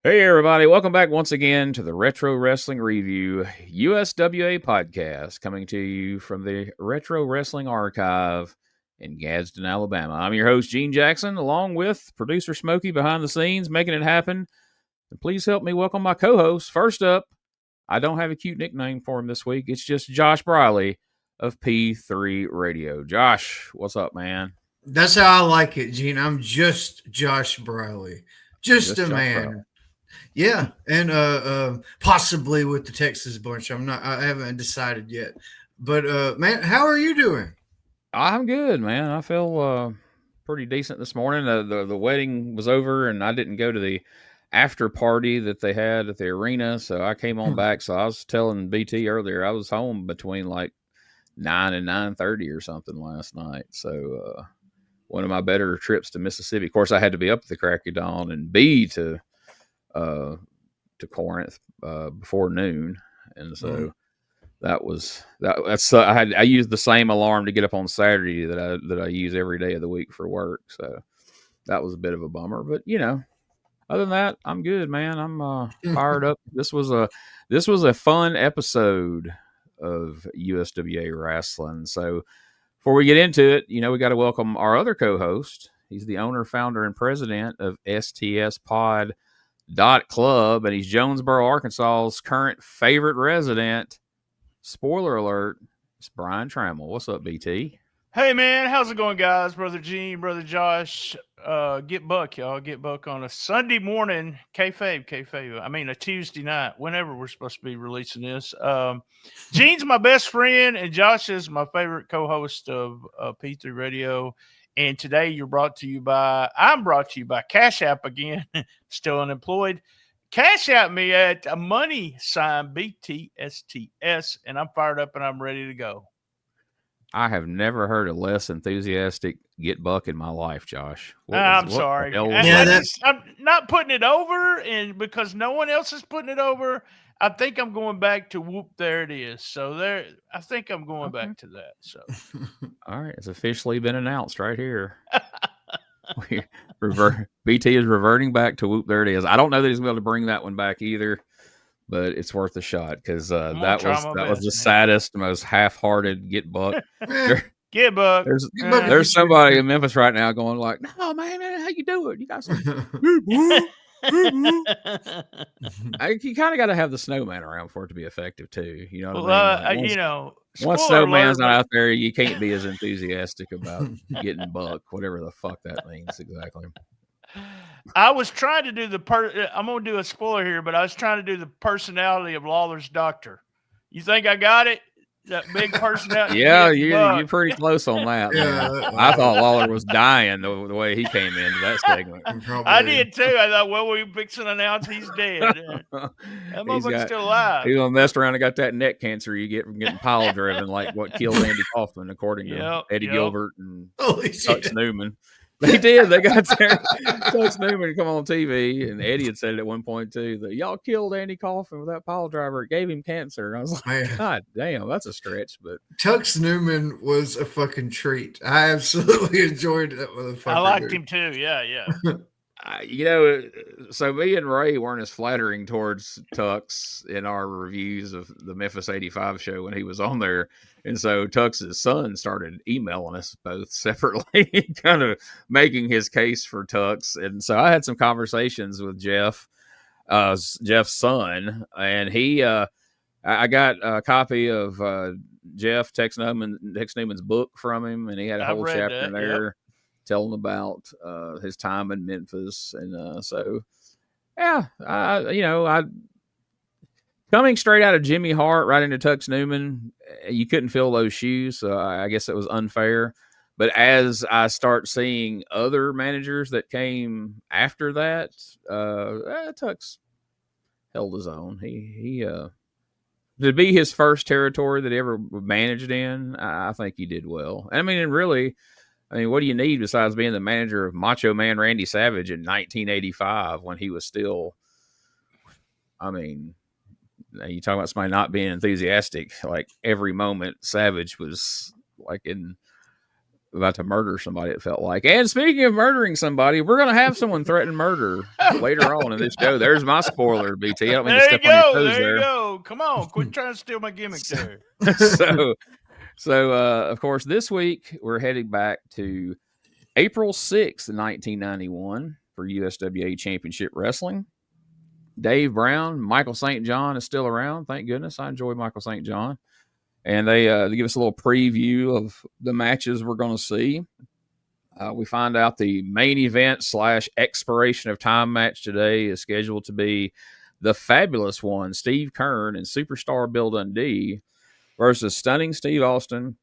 Hey, everybody. Welcome back once again to the Retro Wrestling Review USWA podcast, coming to you from the Retro Wrestling Archive in Gadsden, Alabama. I'm your host, Gene Jackson, along with producer Smokey behind the scenes, making it happen. And please help me welcome my co-host. First up, I don't have a cute nickname for him this week. It's just Josh Briley of P3 Radio. Josh, what's up, man? That's how I like it, Gene. I'm just Josh Briley. Just Just a Josh Briley. man. Yeah, and possibly with the Texas bunch. I haven't decided yet. But man, how are you doing? I'm good, man. I feel pretty decent this morning. The wedding was over, and I didn't go to the after party that they had at the arena, so I came on back. So I was telling BT earlier, I was home between like 9 and 9:30 or something last night. So one of my better trips to Mississippi. Of course, I had to be up at the crack of dawn and be uh, to Corinth before noon, and so I used the same alarm to get up on Saturday that I use every day of the week for work. So that was a bit of a bummer, but other than that, I'm good, man. I'm fired up. This was a fun episode of USWA wrestling. So before we get into it, we got to welcome our other co-host. He's the owner, founder, and president of STSPod.club, and he's Jonesboro, Arkansas's current favorite resident. Spoiler alert, it's Brian Tramel. What's up, BT? Hey man, how's it going, guys? Brother Gene, brother Josh, get buck, y'all. Get buck on a Sunday morning, kayfabe. I mean a Tuesday night, whenever we're supposed to be releasing this. Gene's my best friend, and Josh is my favorite co-host of P3 Radio. And today I'm brought to you by Cash App again, still unemployed. Cash App me at a money sign BTSTS, and I'm fired up and I'm ready to go. I have never heard a less enthusiastic get buck in my life, Josh. I'm What the sorry. hell was Yeah, that? I'm not putting it over, and because no one else is putting it over, I think I'm going back to whoop. There it is. So there, I think I'm going Okay. back to that. So All right. It's officially been announced right here. BT is reverting back to whoop. There it is. I don't know that he's going to be able to bring that one back either, but it's worth a shot because I'm gonna try my that was best, the man. saddest, most half-hearted get buck. Eh, There, Get buck. there's get buck if there's you choose somebody to. in Memphis right now going like, "No, man, how you do it? You got some." You kind of got to have the snowman around for it to be effective too. You know what Well, I mean? Like once spoiler snowman's alert, not but out there, you can't be as enthusiastic about getting buck, whatever the fuck that means exactly. I was trying to do I'm gonna do a spoiler here, but I was trying to do the personality of Lawler's doctor. You think I got it? That big personality Yeah, get you're buck. pretty close on that, Yeah, man. I thought Lawler was dying the way he came into that segment. I probably. did too. I thought, well, we fixing to announce he's dead. That he's motherfucker's got still alive. he's gonna mess around and got that neck cancer you get from getting pile driven, like what killed Andy Kaufman, according to Eddie Yep. Gilbert and Holy Tux shit. Newman. They did. They got Tux Newman to come on TV, and Eddie had said it at one point too that y'all killed Andy Kaufman with that pile driver. It gave him cancer. And I was like, Man, God damn, that's a stretch. But Tux Newman was a fucking treat. I absolutely enjoyed that motherfucker. I liked dude. him too. Yeah. So me and Ray weren't as flattering towards Tux in our reviews of the Memphis '85 show when he was on there, and so Tux's son started emailing us both separately, kind of making his case for Tux. And so I had some conversations with Jeff's son, and I got a copy of Tex Newman's book from him, and he had a I've whole read chapter in that. Yep. there telling about his time in Memphis, and so yeah, I coming straight out of Jimmy Hart right into Tux Newman, you couldn't fill those shoes, so I guess it was unfair. But as I start seeing other managers that came after that, Tux held his own. He to be his first territory that he ever managed in, I think he did well. I mean, really, what do you need besides being the manager of Macho Man Randy Savage in 1985 when he was still, you talk about somebody not being enthusiastic. Like every moment, Savage was like in about to murder somebody, it felt like. And speaking of murdering somebody, we're going to have someone threaten murder later on in this show. There's my spoiler, BT. I don't mean to step on your toes there. You go. Come on. Quit trying to steal my gimmick there. So, of course, this week we're heading back to April 6th, 1991 for USWA Championship Wrestling. Dave Brown, Michael St. John is still around. Thank goodness. I enjoy Michael St. John. And they give us a little preview of the matches we're going to see. We find out the main event / expiration of time match today is scheduled to be the fabulous one, Steve Kern and Superstar Bill Dundee versus Stunning Steve Austin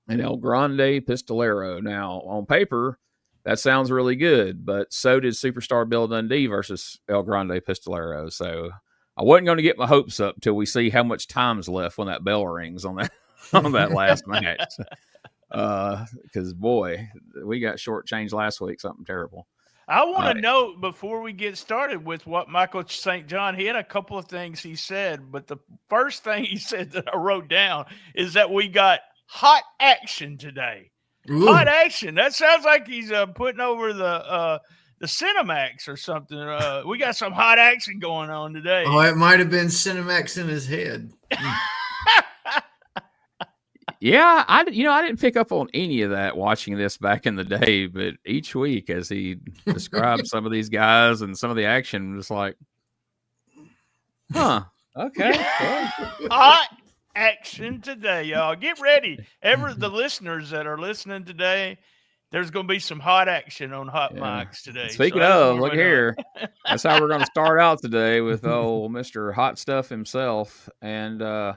and El Grande Pistolero. Now, on paper, that sounds really good, but so did Superstar Bill Dundee versus El Grande Pistolero. So I wasn't going to get my hopes up till we see how much time's left when that bell rings on that last match. Because boy, we got shortchanged last week. Something terrible. I want to note before we get started with what Michael St. John, he had a couple of things he said, but the first thing he said that I wrote down is that we got hot action today. Ooh. Hot action. That sounds like he's putting over the Cinemax or something. We got some hot action going on today. Oh, it might have been Cinemax in his head. Yeah, I didn't pick up on any of that watching this back in the day, but each week as he described some of these guys and some of the action, was like, huh, okay. Hot action today, y'all. Get ready. The listeners that are listening today, there's going to be some hot action on Hot Mics today. Speaking of, look here. That's how we're going to start out today with old Mr. Hot Stuff himself. And I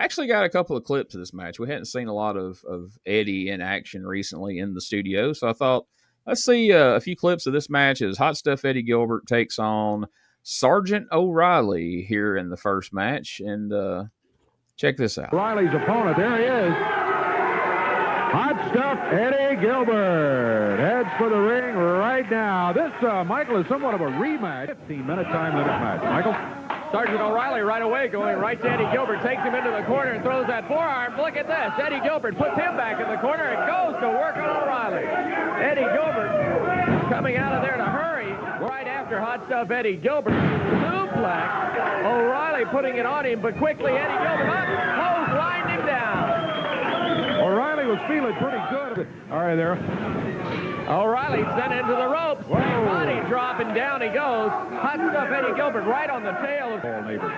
actually got a couple of clips of this match. We hadn't seen a lot of Eddie in action recently in the studio. So I thought, let's see a few clips of this match as Hot Stuff Eddie Gilbert takes on Sergeant O'Reilly here in the first match. And check this out. O'Reilly's opponent, there he is. Hot Stuff Eddie Gilbert heads for the ring right now. This, Michael, is somewhat of a rematch. 15-minute time limit match. Michael? Sergeant O'Reilly right away going right to Eddie Gilbert, takes him into the corner and throws that forearm. Look at this. Eddie Gilbert puts him back in the corner and goes to work on O'Reilly. Eddie Gilbert coming out of there in a hurry right after Hot Stuff Eddie Gilbert. Suplex. O'Reilly putting it on him, but quickly Eddie Gilbert up, clotheslined him down. O'Reilly was feeling pretty good. All right, there. O'Reilly sent into the ropes. Body dropping down he goes. Hot Stuff Eddie Gilbert right on the tail of Paul Neighbor.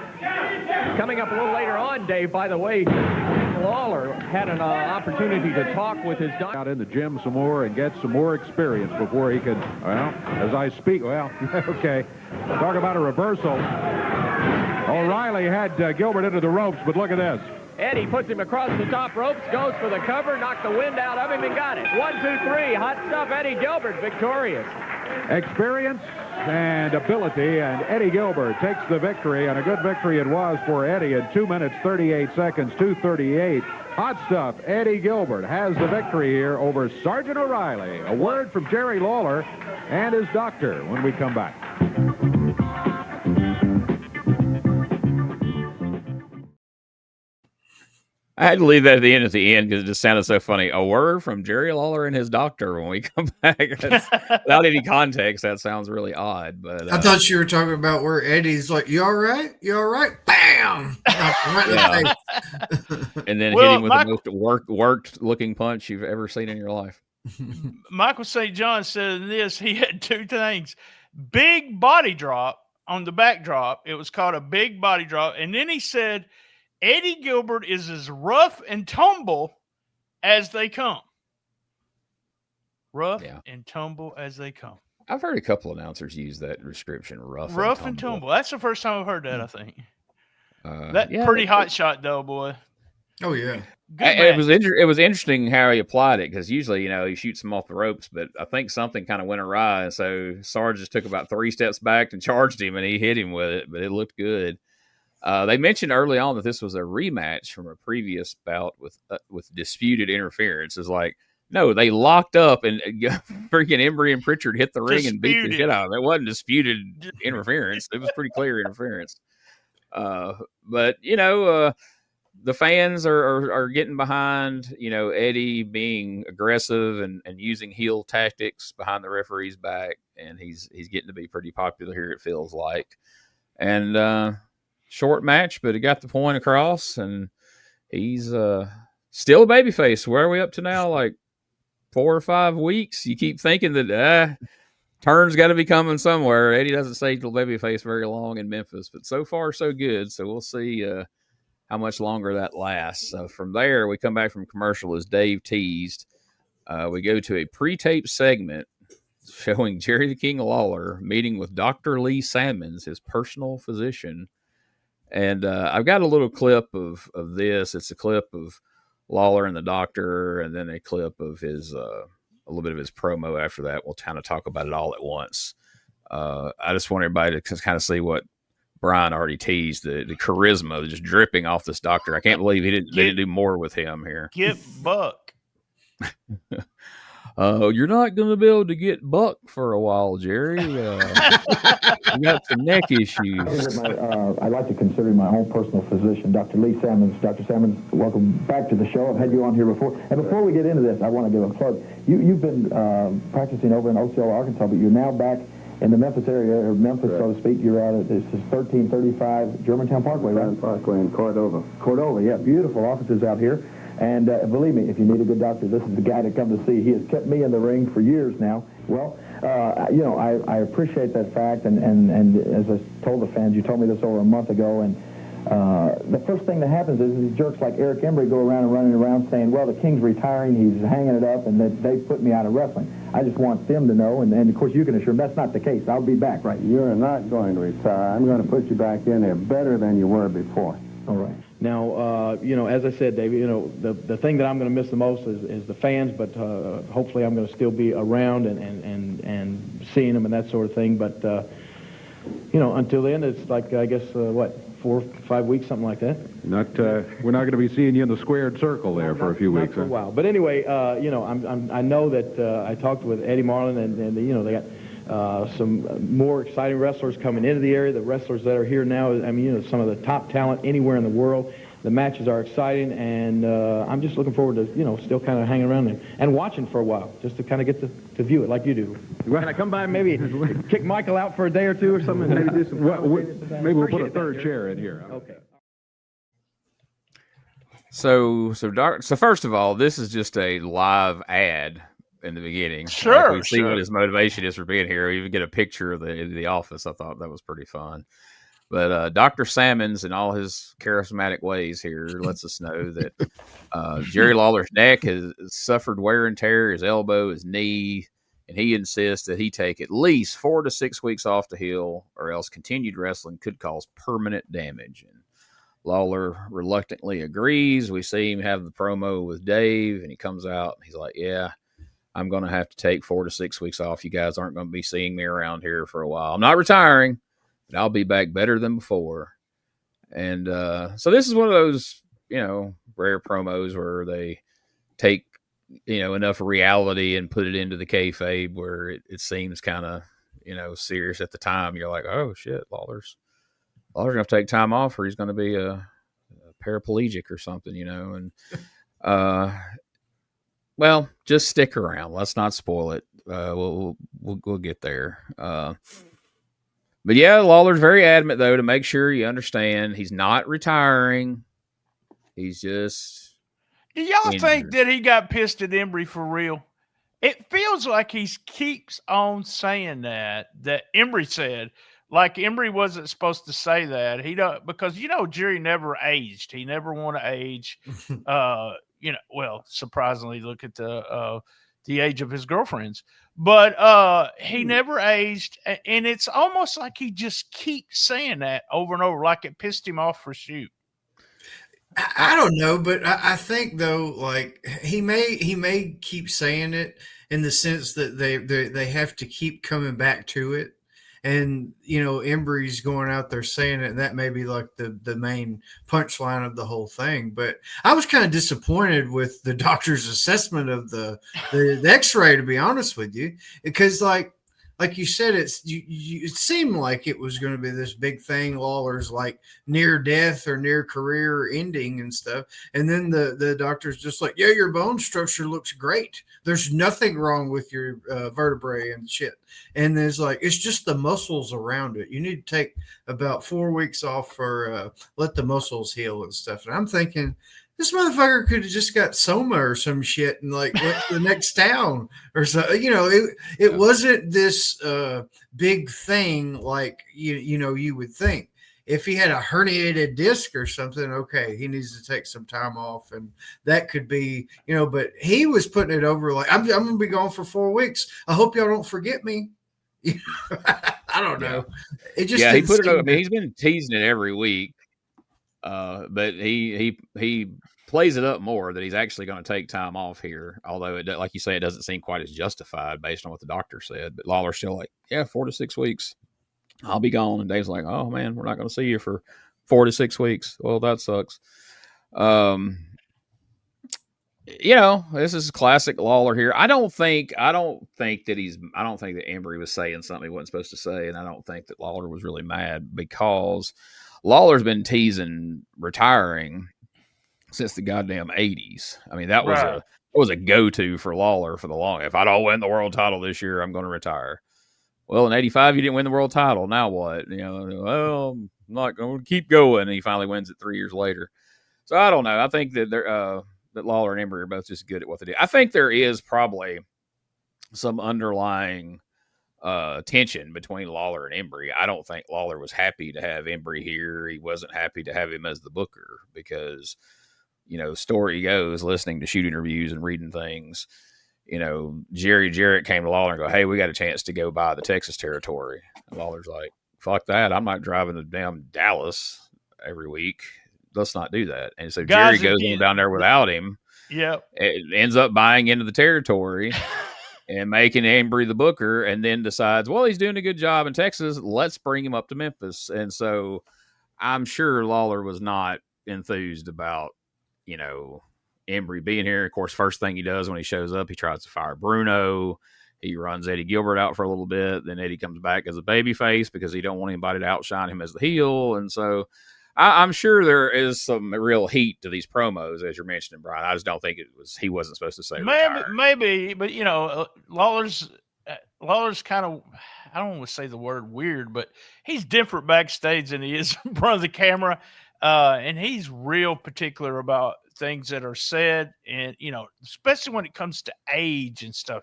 Coming up a little later on, Dave, by the way, Lawler had an opportunity to talk with his doctor. Out in the gym some more and get some more experience before he could, well, as I speak, well, okay. Talk about a reversal. O'Reilly had Gilbert into the ropes, but look at this. Eddie puts him across the top ropes, goes for the cover, knocked the wind out of him and got it. 1, 2, 3. Hot Stuff Eddie Gilbert victorious. Experience and ability, and Eddie Gilbert takes the victory, and a good victory it was for Eddie in 2 minutes, 38 seconds, 2:38. Hot Stuff Eddie Gilbert has the victory here over Sergeant O'Reilly. A word from Jerry Lawler and his doctor when we come back. I had to leave that at the end because it just sounded so funny. A word from Jerry Lawler and his doctor when we come back. Without any context, that sounds really odd. But I thought you were talking about where Eddie's like, "You all right? You all right?" Bam! Yeah. And then hit him with the most worked-looking punch you've ever seen in your life. Michael St. John said this. He had two things: big body drop on the backdrop. It was called a big body drop, and then he said, Eddie Gilbert is as rough and tumble as they come. Rough and tumble as they come. I've heard a couple announcers use that description, rough and tumble. That's the first time I've heard that, I think. Yeah, pretty hot shot, though, boy. Oh, yeah. It was interesting how he applied it, because usually, he shoots them off the ropes, but I think something kind of went awry, and so Sarge just took about 3 steps back and charged him, and he hit him with it, but it looked good. They mentioned early on that this was a rematch from a previous bout with disputed interference. It's like, no, they locked up and freaking Embry and Pritchard hit the ring and beat the shit out of it. It wasn't disputed interference. It was pretty clear interference. But, the fans are getting behind, Eddie being aggressive and using heel tactics behind the referee's back, and he's getting to be pretty popular here, it feels like. And short match, but he got the point across, and he's still a babyface. Where are we up to now? Like 4 or 5 weeks? You keep thinking that turn's got to be coming somewhere. Eddie doesn't stay till babyface very long in Memphis, but so far so good. So we'll see how much longer that lasts. So from there, we come back from commercial, as Dave teased. We go to a pre-tape segment showing Jerry the King Lawler meeting with Dr. Lee Sammons, his personal physician. And I've got a little clip of this. It's a clip of Lawler and the doctor, and then a clip of his a little bit of his promo after that. We'll kind of talk about it all at once. I just want everybody to kind of see what Brian already teased, the charisma just dripping off this doctor. I can't believe they didn't do more with him here. Get Buck. You're not going to be able to get Buck for a while, Jerry. You got some neck issues. I'd like to consider my own personal physician, Dr. Lee Sammons. Dr. Sammons, welcome back to the show. I've had you on here before. And before we get into this, I want to give a plug. You've been practicing over in Osceola, Arkansas, but you're now back in the Memphis area, or Memphis, so to speak. You're out at this is 1335 Germantown Parkway, right? Parkway in Cordova. Cordova, yeah. Beautiful offices out here. And believe me, if you need a good doctor, this is the guy to come to see. He has kept me in the ring for years now. Well, I appreciate that fact, and as I told the fans, you told me this over a month ago, and the first thing that happens is these jerks like Eric Embry go around and running around saying, well, the King's retiring, he's hanging it up, and that they put me out of wrestling. I just want them to know, and of course you can assure them that's not the case. I'll be back, right? You're not going to retire. I'm going to put you back in there better than you were before. All right. Now, as I said, Dave, the thing that I'm going to miss the most is the fans, but hopefully I'm going to still be around and seeing them and that sort of thing. But, until then, it's like, I guess, 4 or 5 weeks, something like that. We're not going to be seeing you in the squared circle there for a few weeks. For a while. But anyway, I know that I talked with Eddie Marlin, and they got some more exciting wrestlers coming into the area. The wrestlers that are here now, some of the top talent anywhere in the world. The matches are exciting, and I'm just looking forward to, still kind of hanging around and watching for a while, just to kind of get to view it like you do. Can I come by and maybe kick Michael out for a day or two or something, and maybe do some... maybe we'll put a third chair in here. Okay. So first of all, this is just a live ad in the beginning. Sure. We see what his motivation is for being here. We even get a picture of the office. I thought that was pretty fun. But Dr. Sammons, in all his charismatic ways here, lets us know that Jerry Lawler's neck has suffered wear and tear, his elbow, his knee, and he insists that he take at least 4 to 6 weeks off to heal, or else continued wrestling could cause permanent damage. And Lawler reluctantly agrees. We see him have the promo with Dave, and he comes out, and he's like, yeah, I'm going to have to take 4 to 6 weeks off. You guys aren't going to be seeing me around here for a while. I'm not retiring, but I'll be back better than before. And so this is one of those, rare promos where they take, enough reality and put it into the kayfabe where it seems kind of, serious at the time. You're like, oh, shit, Lawler's going to have to take time off, or he's going to be a paraplegic or something, and well, just stick around. Let's not spoil it. We'll get there. But yeah, Lawler's very adamant, though, to make sure you understand he's not retiring. He's just... Do y'all think that he got pissed at Embry for real? It feels like he keeps on saying that Embry said. Like Embry wasn't supposed to say that. He don't, because Jerry never aged. He never want to age. Well, surprisingly, look at the age of his girlfriends. But he never aged, and it's almost like he just keeps saying that over and over, like it pissed him off for shoot. I don't know, but I think though, like he may keep saying it in the sense that they have to keep coming back to it. And, Embry's going out there saying it, and that may be like the main punchline of the whole thing. But I was kind of disappointed with the doctor's assessment of the X-ray, to be honest with you, because like like you said, it seemed like it was going to be this big thing. Lawler's like near death or near career ending and stuff. And then the doctor's just like, yeah, your bone structure looks great. There's nothing wrong with your vertebrae and shit. And there's like, it's just the muscles around it. You need to take about 4 weeks off for let the muscles heal and stuff. And I'm thinking, this motherfucker could have just got Soma or some shit and like went to the next town or something. You know, it wasn't this big thing like you would think. If he had a herniated disc or something, okay, he needs to take some time off, and that could be, but he was putting it over like, I'm gonna be gone for 4 weeks. I hope y'all don't forget me. I don't know. It just he put it over. I mean, he's been teasing it every week. But he plays it up more that he's actually going to take time off here. Although it, like you say, it doesn't seem quite as justified based on what the doctor said. But Lawler's still like, yeah, 4 to 6 weeks, I'll be gone. And Dave's like, oh man, we're not going to see you for 4 to 6 weeks. Well, that sucks. This is classic Lawler here. I don't think that Embry was saying something he wasn't supposed to say, and I don't think that Lawler was really mad because Lawler's been teasing retiring since the goddamn 80s. I mean, that was a go-to for Lawler for the long. If I don't win the world title this year, I'm going to retire. Well, in 85, you didn't win the world title. Now what? Well, I'm not going to keep going. And he finally wins it 3 years later. So I don't know. I think that that Lawler and Embry are both just good at what they do. I think there is probably some underlying tension between Lawler and Embry. I don't think Lawler was happy to have Embry here. He wasn't happy to have him as the booker because, story goes, listening to shoot interviews and reading things, Jerry Jarrett came to Lawler and go, hey, we got a chance to go buy the Texas territory. And Lawler's like, fuck that. I'm not driving to damn Dallas every week. Let's not do that. And so Jerry goes on down there without him. Yep. It ends up buying into the territory and making Embry the booker, and then decides, well, he's doing a good job in Texas. Let's bring him up to Memphis. And so I'm sure Lawler was not enthused about, Embry being here. Of course, first thing he does when he shows up, he tries to fire Bruno. He runs Eddie Gilbert out for a little bit. Then Eddie comes back as a babyface because he don't want anybody to outshine him as the heel. And so I'm sure there is some real heat to these promos, as you're mentioning, Brian. I just don't think he wasn't supposed to say maybe, but Lawler's kind of, I don't want to say the word weird, but he's different backstage than he is in front of the camera, and he's real particular about things that are said, and especially when it comes to age and stuff.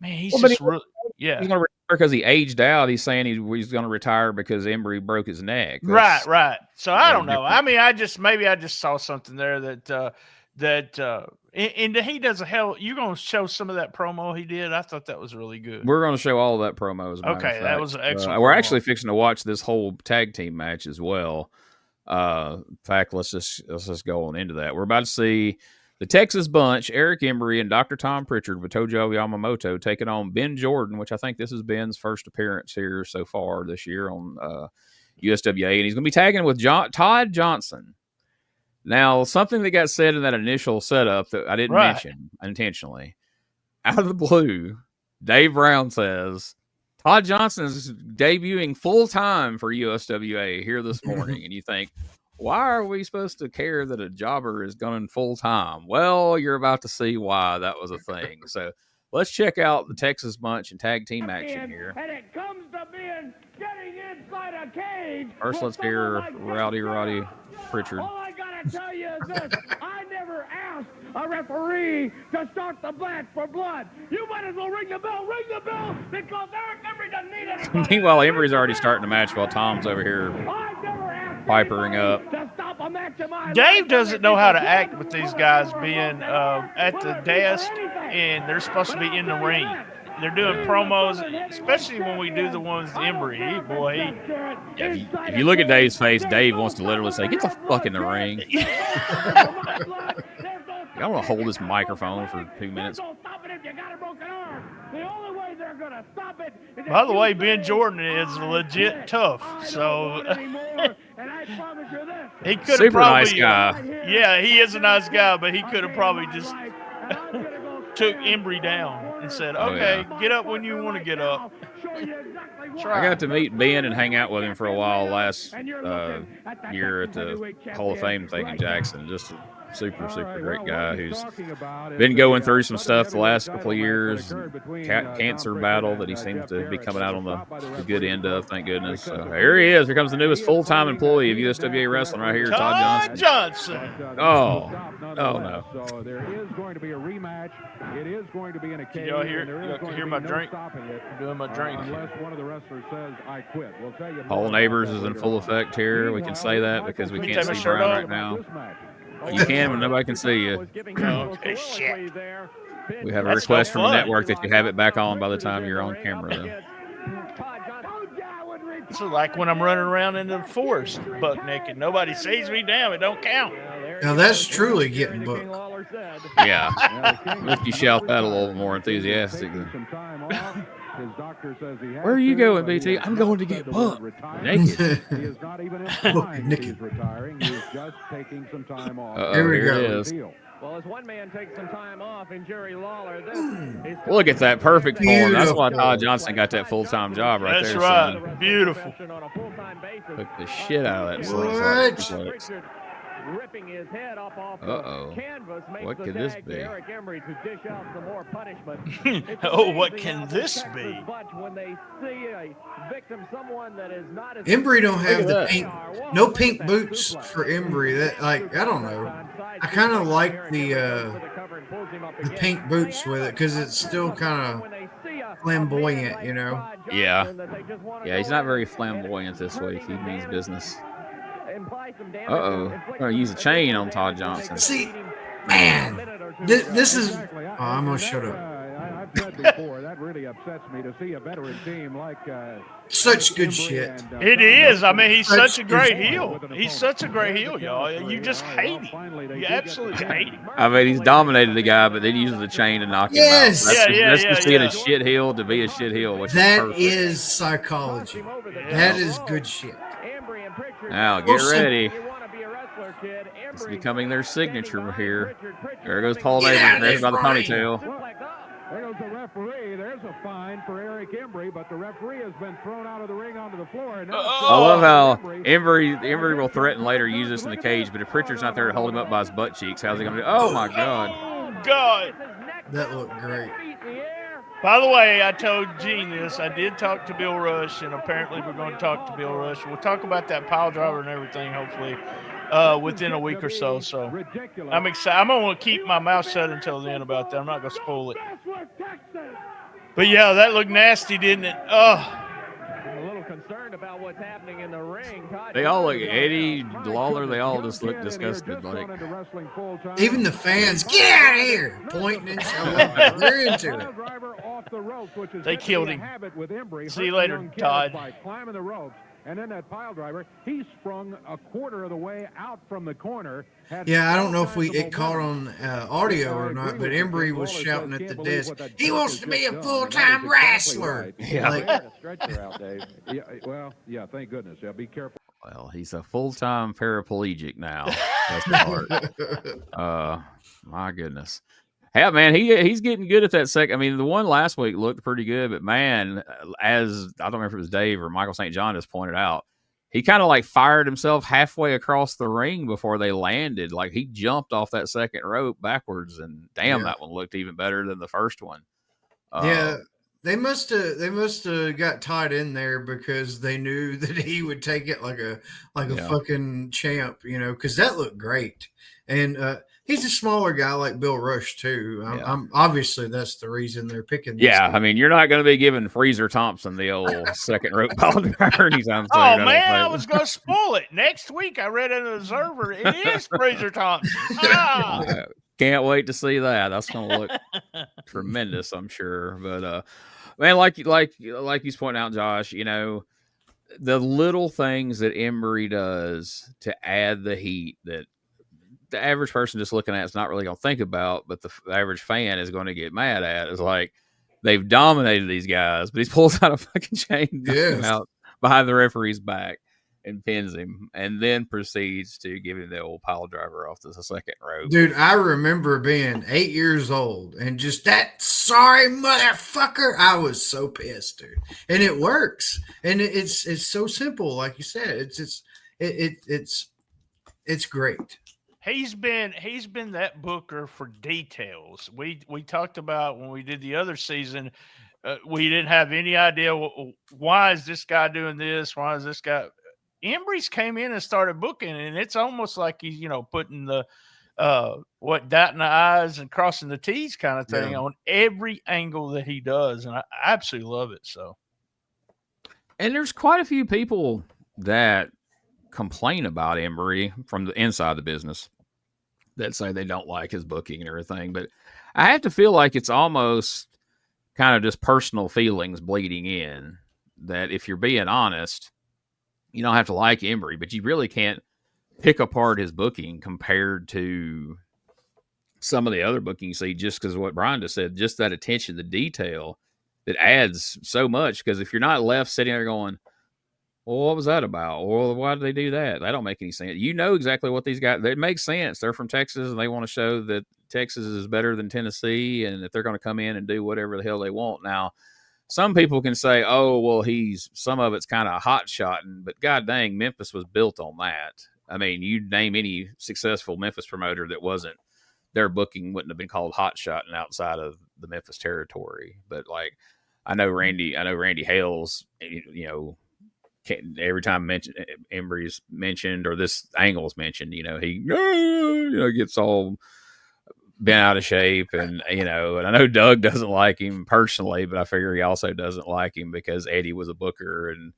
He's just really, yeah. He's going to retire because he aged out. He's saying he's going to retire because Embry broke his neck. Right. So I don't know. I mean, I just saw something there that and he does you're going to show some of that promo he did. I thought that was really good. We're going to show all of that promo. As a matter of fact. That was an excellent. We're actually fixing to watch this whole tag team match as well. In fact, let's just go on into that. We're about to see the Texas Bunch, Eric Embry and Dr. Tom Pritchard with Tojo Yamamoto taking on Ben Jordan, which I think this is Ben's first appearance here so far this year on USWA, and he's going to be tagging with Todd Johnson. Now, something that got said in that initial setup that I didn't mention intentionally, out of the blue, Dave Brown says, Todd Johnson is debuting full-time for USWA here this morning, and you think, why are we supposed to care that a jobber is going full-time? Well, you're about to see why that was a thing. So let's check out the Texas Bunch and tag team action here. And it comes to being getting inside a cage. First, let's hear Roddy Pritchard. All I got to tell you is this. I never asked a referee to start the match for blood. You might as well ring the bell, because Eric Embry doesn't need anybody. Meanwhile, Embry's already starting the match while Tom's over here pipering up. Dave doesn't know how to act with these guys being at the desk, and they're supposed to be in the ring. They're doing promos, especially when we do the ones with Embry. If you look at Dave's face, Dave wants to literally say, get the fuck in the ring. I want to hold this microphone for 2 minutes. By the way, Ben Jordan is legit tough, so he could have probably nice guy. Yeah, he is a nice guy, but he could have probably just took Embry down. and said, Oh, "Okay, yeah. get up when you want to get up." I got to meet Ben and hang out with him for a while last year at the Hall of Fame thing in Jackson. Just a super, super great guy who's been going through some stuff the last couple of years. Cancer battle that he seems to be coming out on the good end of, thank goodness. So here he is. Here comes the newest full-time employee of USWA Wrestling right here, Todd Johnson. Oh, no. So there is going to be a rematch. It is going to be in a cage. Y'all hear my drink? I'm doing my drink. Unless one of the wrestlers says, I quit. We'll tell you. Paul Neighbors is in full effect here. We can say that because we can't see Brian right now. You can, but nobody can see you. Okay, shit. We have a request from the network that you have it back on by the time you're on camera, though. It's like when I'm running around in the forest buck naked. Nobody sees me. Damn, it don't count. Now that's truly getting booked. Yeah. If you shout that a little more enthusiastically. Where are you going, BT? I'm going to get booked. Naked. He is not even implying that he's retiring. He is just taking some time off. Here we Here go. it is. Well, as one man takes some time off in Jerry Lawler, this is Look at that perfect form. That's why Beautiful. Todd Johnson got that full-time job right That's there. right. son. Beautiful. Took the shit out of that What? slingshot. ripping his head up off Uh-oh. the canvas. Makes What the could this tag be? to Eric Embry to dish out some more punishment. It's Oh, what amazing can how the this Texas be? bunch, when they see a victim, someone that is not as Embry don't have the that. pink, no pink boots for Embry. That I don't know. I kind of like the pink boots with it because it's still kind of flamboyant, you know. Yeah. Yeah, he's not very flamboyant this week. He means business. Uh-oh. We're going to use a chain on Todd Johnson. See, man, this is. Oh, I'm gonna shut up. I've said before that really upsets me to see a veteran team like Such good shit. It is. I mean, he's That's such a great his- heel. He's such a great heel, y'all. You just hate him. You absolutely hate him. I mean, he's dominated the guy, but then he uses the chain to knock Yes. him out. That's Yeah, just being yeah. a shit heel to be a shit heel, which That is perfect. is psychology. That is good shit. Now, get ready. It's becoming their signature here. There goes Paul Get Neighbors, out of grabs by the this ponytail. There goes the referee. There's a fine for Eric Embry, but the referee has been thrown out of the ring onto the floor. And now I love how Embry will threaten later to use this in the cage, but if Pritchard's not there to hold him up by his butt cheeks, how's he going to do? Oh, my God. Oh, God. That looked great. By the way, I told Gene this. I did talk to Bill Rush, and apparently we're going to talk to Bill Rush. We'll talk about that pile driver and everything, hopefully, within a week or so. So I'm excited. I'm going to keep my mouth shut until then about that. I'm not going to spoil it. But, yeah, that looked nasty, didn't it? Oh. A little concerned about what's happening in the ring. They all look, Eddie, Lawler, they all just look disgusted. Like, Even the fans, get out of here, pointing and showing. They're into it. They killed him. See you later, Todd. By climbing the ropes. And then that pile driver, he sprung a quarter of the way out from the corner. Yeah, I don't know if it caught on audio or not, but Embry was shouting at the desk, he wants to be a full-time wrestler. Yeah. Like, Yeah, thank goodness. Yeah, be careful. well, he's a full-time paraplegic now. That's the part. My goodness. Yeah, man, he's getting good at that second. I mean, the one last week looked pretty good, but man, as I don't remember if it was Dave or Michael St. John just pointed out, he kind of like fired himself halfway across the ring before they landed. Like he jumped off that second rope backwards, and damn, that one looked even better than the first one. yeah, they must have got Todd in there because they knew that he would take it like a fucking champ, you know, because that looked great. And he's a smaller guy like Bill Rush too. I'm obviously that's the reason they're picking. This Yeah, guy. I mean, you're not going to be giving Freezer Thompson the old second rope pile driver anytime soon. Oh, man, I was going to spoil it. Next week, I read in the Observer, it is Fraser Thompson. Ah! Can't wait to see that. That's going to look tremendous, I'm sure. But man, like he's pointing out, Josh, you know, the little things that Embry does to add the heat that the average person just looking at it's not really going to think about, but the average fan is going to get mad at is like they've dominated these guys, but he pulls out a fucking chain and knocks him out behind the referee's back. and pins him, and then proceeds to give him the old pile driver off the second rope. Dude, I remember being 8 years old and just that sorry motherfucker. I was so pissed, dude. And it works. And it's so simple, like you said. It's great. He's been that booker for details. We talked about when we did the other season. We didn't have any idea why is this guy doing this? Why is this guy? Embry's came in and started booking, and it's almost like he's putting the dotting the I's and crossing the T's kind of thing on every angle that he does, and I absolutely love it. So, and there's quite a few people that complain about Embry from the inside of the business that say they don't like his booking and everything, but I have to feel like it's almost kind of just personal feelings bleeding in, that if you're being honest, you don't have to like Embry, but you really can't pick apart his booking compared to some of the other bookings you see, just because of what Brian just said, just that attention to detail that adds so much. Because if you're not left sitting there going, well, what was that about? Well, why did they do that? That don't make any sense. You know exactly what these guys, it makes sense. They're from Texas and they want to show that Texas is better than Tennessee and that they're going to come in and do whatever the hell they want. Now, some people can say, oh, well, some of it's kind of hot shotting, but god dang, Memphis was built on that. I mean, you name any successful Memphis promoter that wasn't, their booking wouldn't have been called hot shotting outside of the Memphis territory. But like, I know Randy Hales, every time Embry's mentioned or this angle's mentioned, he gets all bent out of shape, and and I know Doug doesn't like him personally, but I figure he also doesn't like him because Eddie was a booker, and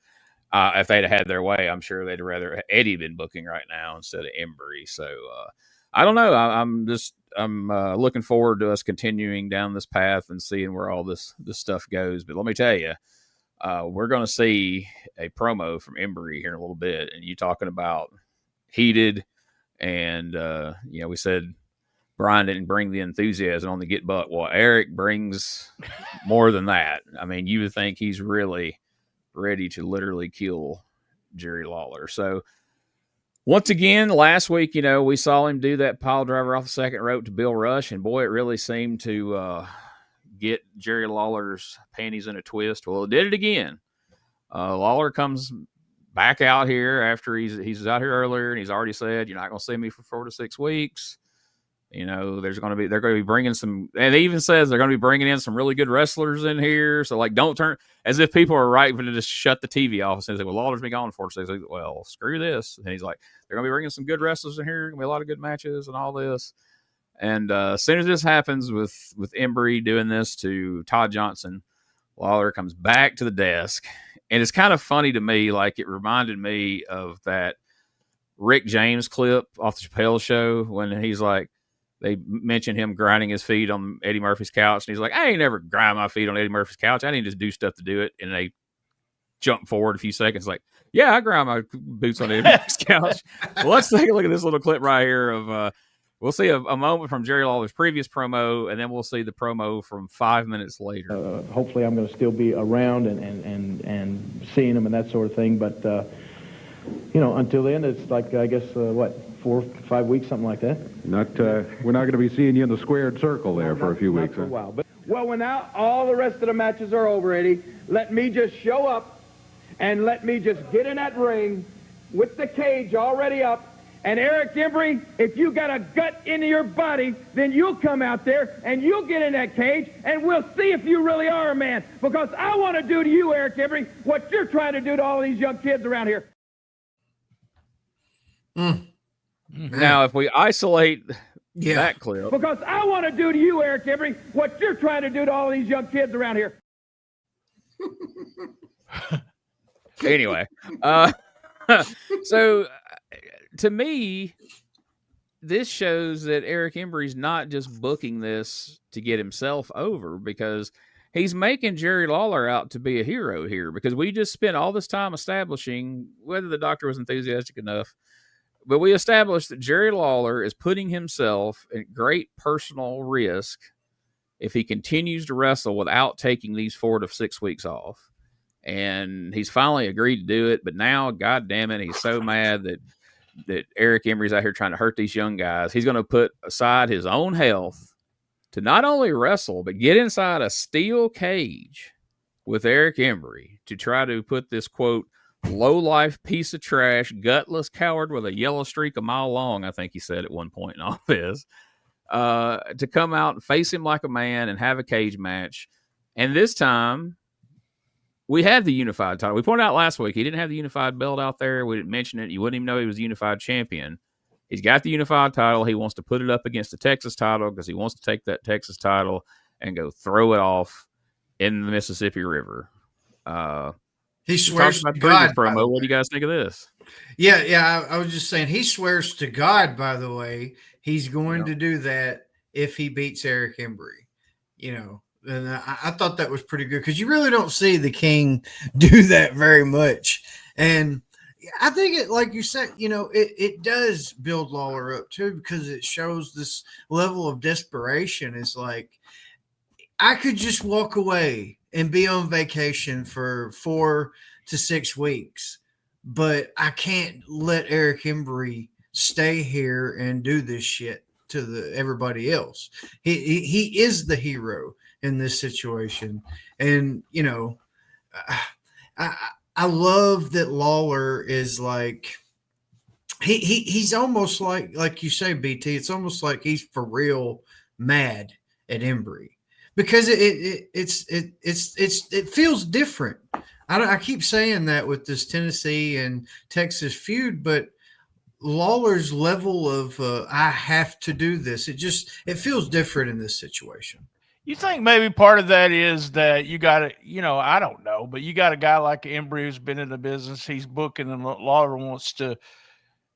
if they'd had their way, I'm sure they'd rather Eddie been booking right now instead of Embry. So I don't know. I'm looking forward to us continuing down this path and seeing where all this stuff goes. But let me tell you, we're going to see a promo from Embry here in a little bit, and you talking about heated, and we said Brian didn't bring the enthusiasm on the get buck. Well, Eric brings more than that. I mean, you would think he's really ready to literally kill Jerry Lawler. So once again, last week, we saw him do that pile driver off the second rope to Bill Rush, and boy, it really seemed to get Jerry Lawler's panties in a twist. Well, it did it again. Lawler comes back out here after he's out here earlier, and he's already said, you're not going to see me for 4 to 6 weeks. They're going to be bringing some, and it even says they're going to be bringing in some really good wrestlers in here. So like, don't turn, as if people are right to just shut the TV off and say, well, Lawler's been gone 4 to 6 weeks. Well, screw this. And he's like, they're going to be bringing some good wrestlers in here. Going to be a lot of good matches and all this. And as soon as this happens with Embry doing this to Todd Johnson, Lawler comes back to the desk. And it's kind of funny to me, like it reminded me of that Rick James clip off the Chappelle show when he's like, they mentioned him grinding his feet on Eddie Murphy's couch. And he's like, I ain't never grind my feet on Eddie Murphy's couch. I didn't just do stuff to do it. And they jump forward a few seconds like, yeah, I grind my boots on Eddie Murphy's couch. Well, let's take a look at this little clip right here of we'll see a moment from Jerry Lawler's previous promo, and then we'll see the promo from 5 minutes later. Hopefully I'm going to still be around and seeing him and that sort of thing. But, until then, it's like, I guess, 4 5 weeks, something like that. We're not going to be seeing you in the squared circle there for a few weeks. For a while. But, well, when now all the rest of the matches are over, Eddie, let me just show up and let me just get in that ring with the cage already up. And Eric Embry, if you got a gut in your body, then you'll come out there and you'll get in that cage and we'll see if you really are a man. Because I want to do to you, Eric Embry, what you're trying to do to all these young kids around here. Now, if we isolate that clip. Because I want to do to you, Eric Embry, what you're trying to do to all these young kids around here. Anyway, so to me, this shows that Eric Embry's not just booking this to get himself over, because he's making Jerry Lawler out to be a hero here, because we just spent all this time establishing whether the doctor was enthusiastic enough. But we established that Jerry Lawler is putting himself at great personal risk if he continues to wrestle without taking these 4 to 6 weeks off. and he's finally agreed to do it. But now, God damn it, he's so mad that Eric Embry's out here trying to hurt these young guys. He's going to put aside his own health to not only wrestle, but get inside a steel cage with Eric Embry to try to put this, quote, low-life piece of trash, gutless coward with a yellow streak a mile long, I think he said at one point in all this, to come out and face him like a man and have a cage match. And this time, we had the unified title. We pointed out last week he didn't have the unified belt out there. We didn't mention it. You wouldn't even know he was a unified champion. He's got the unified title. He wants to put it up against the Texas title because he wants to take that Texas title and go throw it off in the Mississippi River. He swears to God. Promo. What do you guys think of this? Yeah. I was just saying, he swears to God, by the way, he's going to do that if he beats Eric Embry. And I thought that was pretty good because you really don't see the King do that very much. And I think it, like you said, it does build Lawler up too, because it shows this level of desperation. It's like, I could just walk away and be on vacation for 4 to 6 weeks, but I can't let Eric Embry stay here and do this shit to everybody else. He is the hero in this situation. And, I love that Lawler is like, he's almost like you say, BT, it's almost like he's for real mad at Embry because it feels different. I keep saying that with this Tennessee and Texas feud, but Lawler's level of I have to do this, it feels different in this situation. You think maybe part of that is that you got to, I don't know, but you got a guy like Embry who's been in the business, he's booking, and Lawler wants to,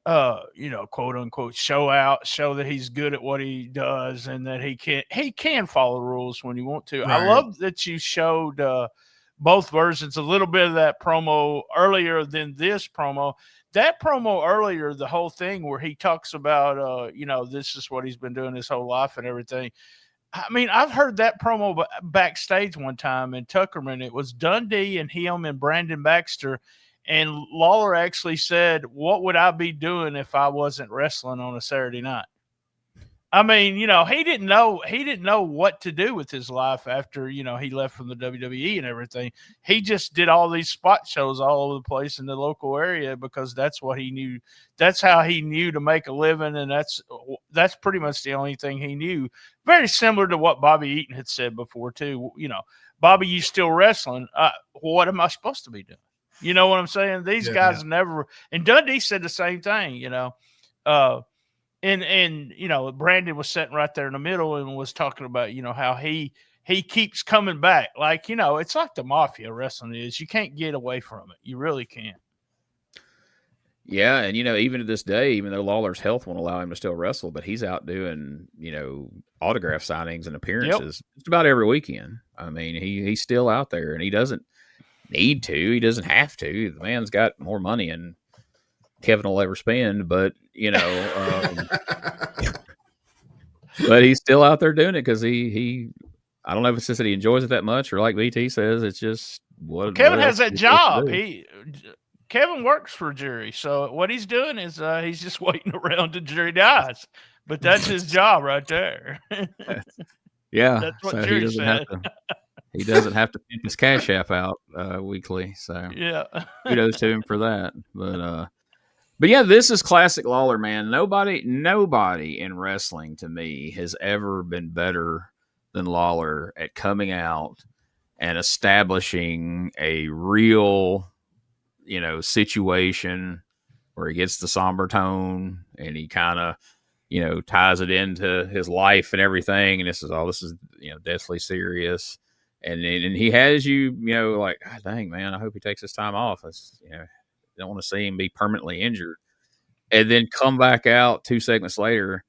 quote unquote, show that he's good at what he does and that he can follow the rules when you want to. Right. I love that you showed both versions, a little bit of that promo earlier than this promo. That promo earlier, the whole thing where he talks about, this is what he's been doing his whole life and everything. I mean, I've heard that promo backstage one time in Tuckerman. It was Dundee and him and Brandon Baxter. And Lawler actually said, what would I be doing if I wasn't wrestling on a Saturday night? I mean, he didn't know what to do with his life after, he left from the WWE and everything. He just did all these spot shows all over the place in the local area because that's what he knew. That's how he knew to make a living. And that's pretty much the only thing he knew. Very similar to what Bobby Eaton had said before too. Bobby, you still wrestling. What am I supposed to be doing? You know what I'm saying? These guys never, and Dundee said the same thing, And Brandon was sitting right there in the middle and was talking about, how he keeps coming back. Like, it's like the mafia wrestling is. You can't get away from it. You really can't. Yeah, and even to this day, even though Lawler's health won't allow him to still wrestle, but he's out doing, autograph signings and appearances just about every weekend. I mean, he's still out there, and he doesn't need to. He doesn't have to. The man's got more money than Kevin will ever spend, but but he's still out there doing it because he I don't know if it's just that he enjoys it that much or like BT says, it's just what Kevin has that job. Kevin works for Jerry, so what he's doing is he's just waiting around till Jerry dies. But that's his job right there. Yeah, that's what so Jerry said. He doesn't have to pimp his cash app out weekly. So yeah, kudos to him for that. But yeah, this is classic Lawler, man. Nobody in wrestling to me has ever been better than Lawler at coming out and establishing a real, situation where he gets the somber tone and he kind of, ties it into his life and everything. And this is deathly serious. And he has you, like, God dang, man, I hope he takes his time off. Don't want to see him be permanently injured. And then come back out 2 segments later,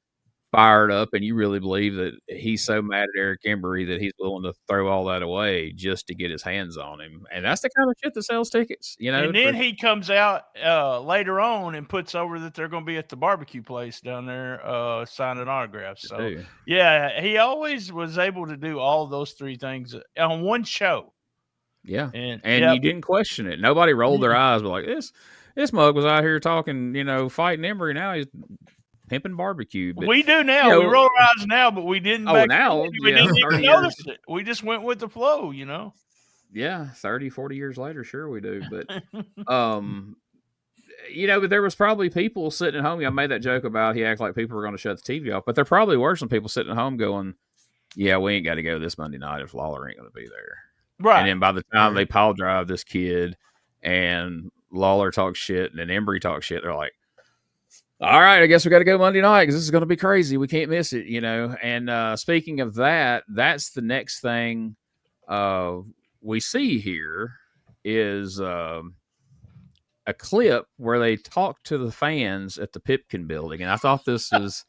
fired up, and you really believe that he's so mad at Eric Embry that he's willing to throw all that away just to get his hands on him. And that's the kind of shit that sells tickets, And then he comes out later on and puts over that they're going to be at the barbecue place down there signing autographs. So, yeah, he always was able to do all those 3 things on one show. Yeah. And you didn't question it. Nobody rolled their eyes, but like, this mug was out here talking, fighting Embry. Now he's pimping barbecue. But, we do now. We roll our eyes now, but we didn't back then. We didn't even notice it. We just went with the flow, Yeah, 30, 40 years later, sure we do. But, but there was probably people sitting at home. I made that joke about he acted like people were going to shut the TV off. But there probably were some people sitting at home going, yeah, we ain't got to go this Monday night if Lawler ain't going to be there. Right. And then by the time they pile drive this kid and Lawler talks shit and then Embry talks shit, they're like, all right, I guess we got to go Monday night because this is going to be crazy. We can't miss it, And speaking of that, that's the next thing we see here is a clip where they talk to the fans at the Pipkin building. And I thought this was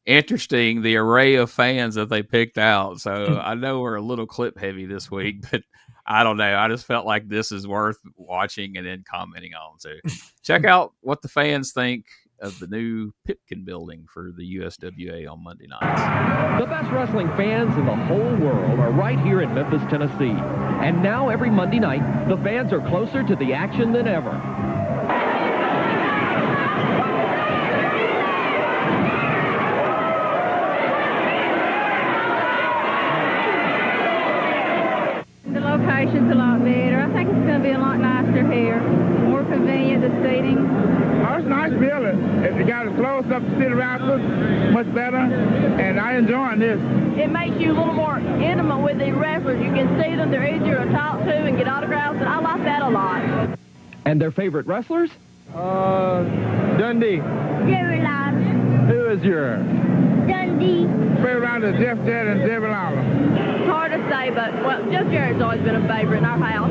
interesting, the array of fans that they picked out. So I know we're a little clip heavy this week, but I don't know. I just felt like this is worth watching and then commenting on. So check out what the fans think of the new Pipkin building for the USWA on Monday nights. The best wrestling fans in the whole world are right here in Memphis, Tennessee. And now every Monday night, the fans are closer to the action than ever. The location's a lot better. I think it's going to be a lot nicer here. More convenient, the seating. Oh, it's a nice building. If you got a close up to sit around, much better. And I enjoy this. It makes you a little more intimate with the wrestlers. You can see them. They're easier to talk to and get autographs, and I like that a lot. And their favorite wrestlers? Dundee. Jerry Lawler. Who is your? Dundee. Favorite around is Jeff Jett and Jerry Lawler. It's hard to say, but, well, Jeff Jarrett's always been a favorite in our house.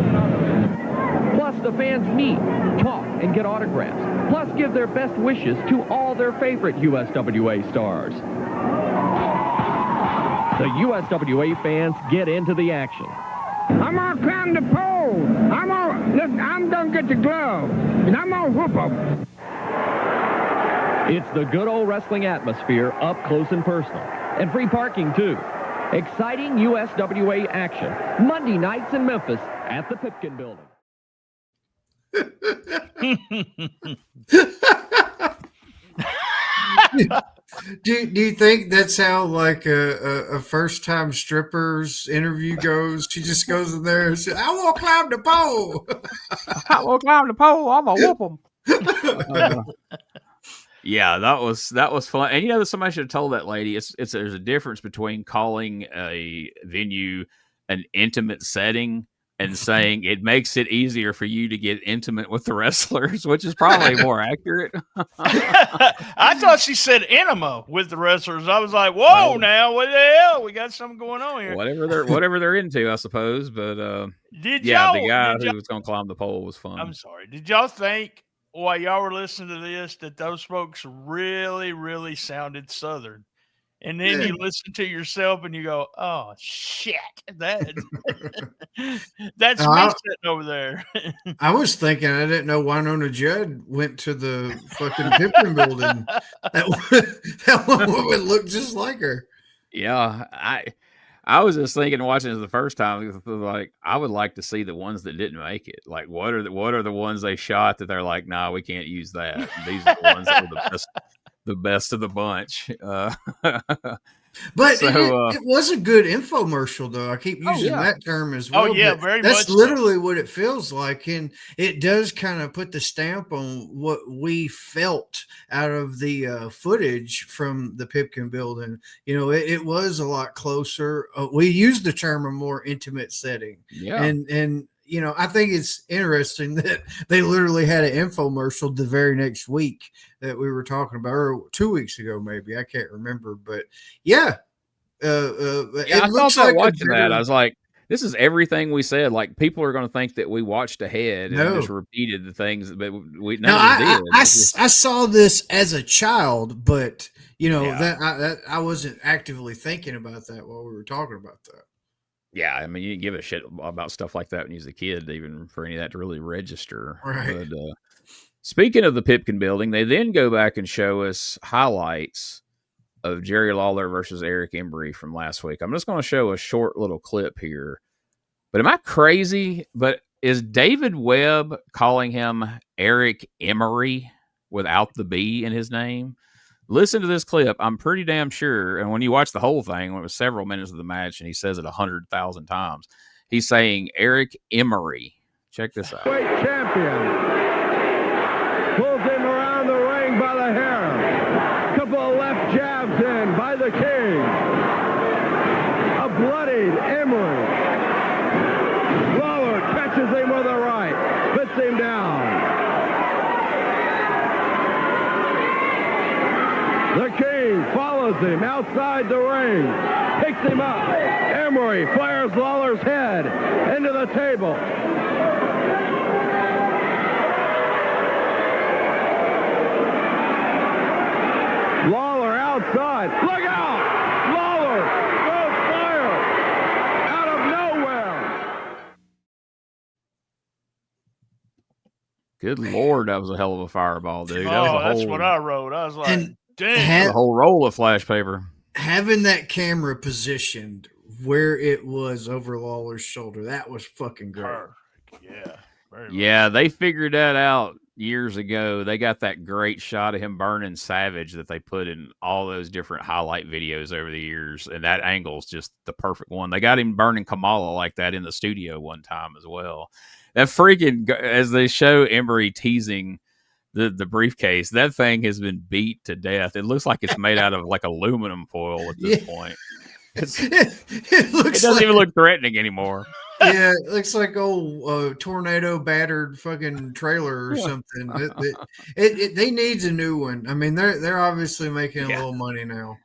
Plus, the fans meet, talk, and get autographs. Plus, give their best wishes to all their favorite USWA stars. The USWA fans get into the action. I'm gonna climb the pole. I'm gonna get the glove, and I'm gonna whoop them. It's the good old wrestling atmosphere up close and personal. And free parking, too. Exciting USWA action. Monday nights in Memphis at the Pipkin building. Do you think that's how like a first time stripper's interview goes? She just goes in there and says, "I want to climb the pole. I want to climb the pole. I'm gonna whoop them." Yeah, that was fun. And somebody should have told that lady there's a difference between calling a venue an intimate setting and saying it makes it easier for you to get intimate with the wrestlers, which is probably more accurate. I thought she said enema with the wrestlers. I was like, whoa, now what the hell? We got something going on here. Whatever they're into, I suppose. But the guy who was going to climb the pole was fun. I'm sorry. Did y'all think while y'all were listening to this that those folks really, really sounded Southern? And then you listen to yourself and you go, "Oh shit, that's me sitting over there." I was thinking, I didn't know Winona Judd went to the fucking Pipkin building. That one would look just like her. Yeah, I was just thinking, watching it the first time, like I would like to see the ones that didn't make it. Like, what are the ones they shot that they're like, nah, we can't use that. These are the ones that were the best of the bunch. But it was a good infomercial, though. I keep using that term as well. Oh, yeah, very much. That's literally what it feels like. And it does kind of put the stamp on what we felt out of the footage from the Pipkin building. It was a lot closer. We used the term a more intimate setting. Yeah. And I think it's interesting that they literally had an infomercial the very next week that we were talking about, or 2 weeks ago, maybe. I can't remember, but yeah. I thought like watching that, I was like, this is everything we said. Like, people are going to think that we watched ahead and just repeated the things, but we did. I saw this as a child, but that I wasn't actively thinking about that while we were talking about that. Yeah, I mean, you didn't give a shit about stuff like that when you was a kid, even for any of that to really register. Right. But speaking of the Pipkin building, they then go back and show us highlights of Jerry Lawler versus Eric Embry from last week. I'm just going to show a short little clip here But am I crazy? But is David Webb calling him Eric Embry without the B in his name? Listen to this clip. I'm pretty damn sure. And when you watch the whole thing, when it was several minutes of the match, and he says it 100,000 times, he's saying Eric Embry. Check this out. Weight champion pulls him around the ring by the hair. Couple of left jabs in by the king. A bloodied Embry. Lawler catches him with a right, puts him down. The king follows him outside the ring, picks him up. Embry flares Lawler's head into the table. Lawler outside. Look out! Lawler goes fire out of nowhere. Good Lord, that was a hell of a fireball, dude. That's what I wrote. I was like, damn. The whole roll of flash paper. Having that camera positioned where it was over Lawler's shoulder, that was fucking great. Yeah. Yeah, they figured that out years ago. They got that great shot of him burning Savage that they put in all those different highlight videos over the years, and that angle's just the perfect one. They got him burning Kamala like that in the studio one time as well. That freaking, as they show Embry teasing the briefcase, that thing has been beat to death. It looks like it's made out of like aluminum foil at this point. It doesn't even look threatening anymore. Yeah, it looks like old tornado battered fucking trailer or something. They needs a new one. I mean, they're obviously making a little money now.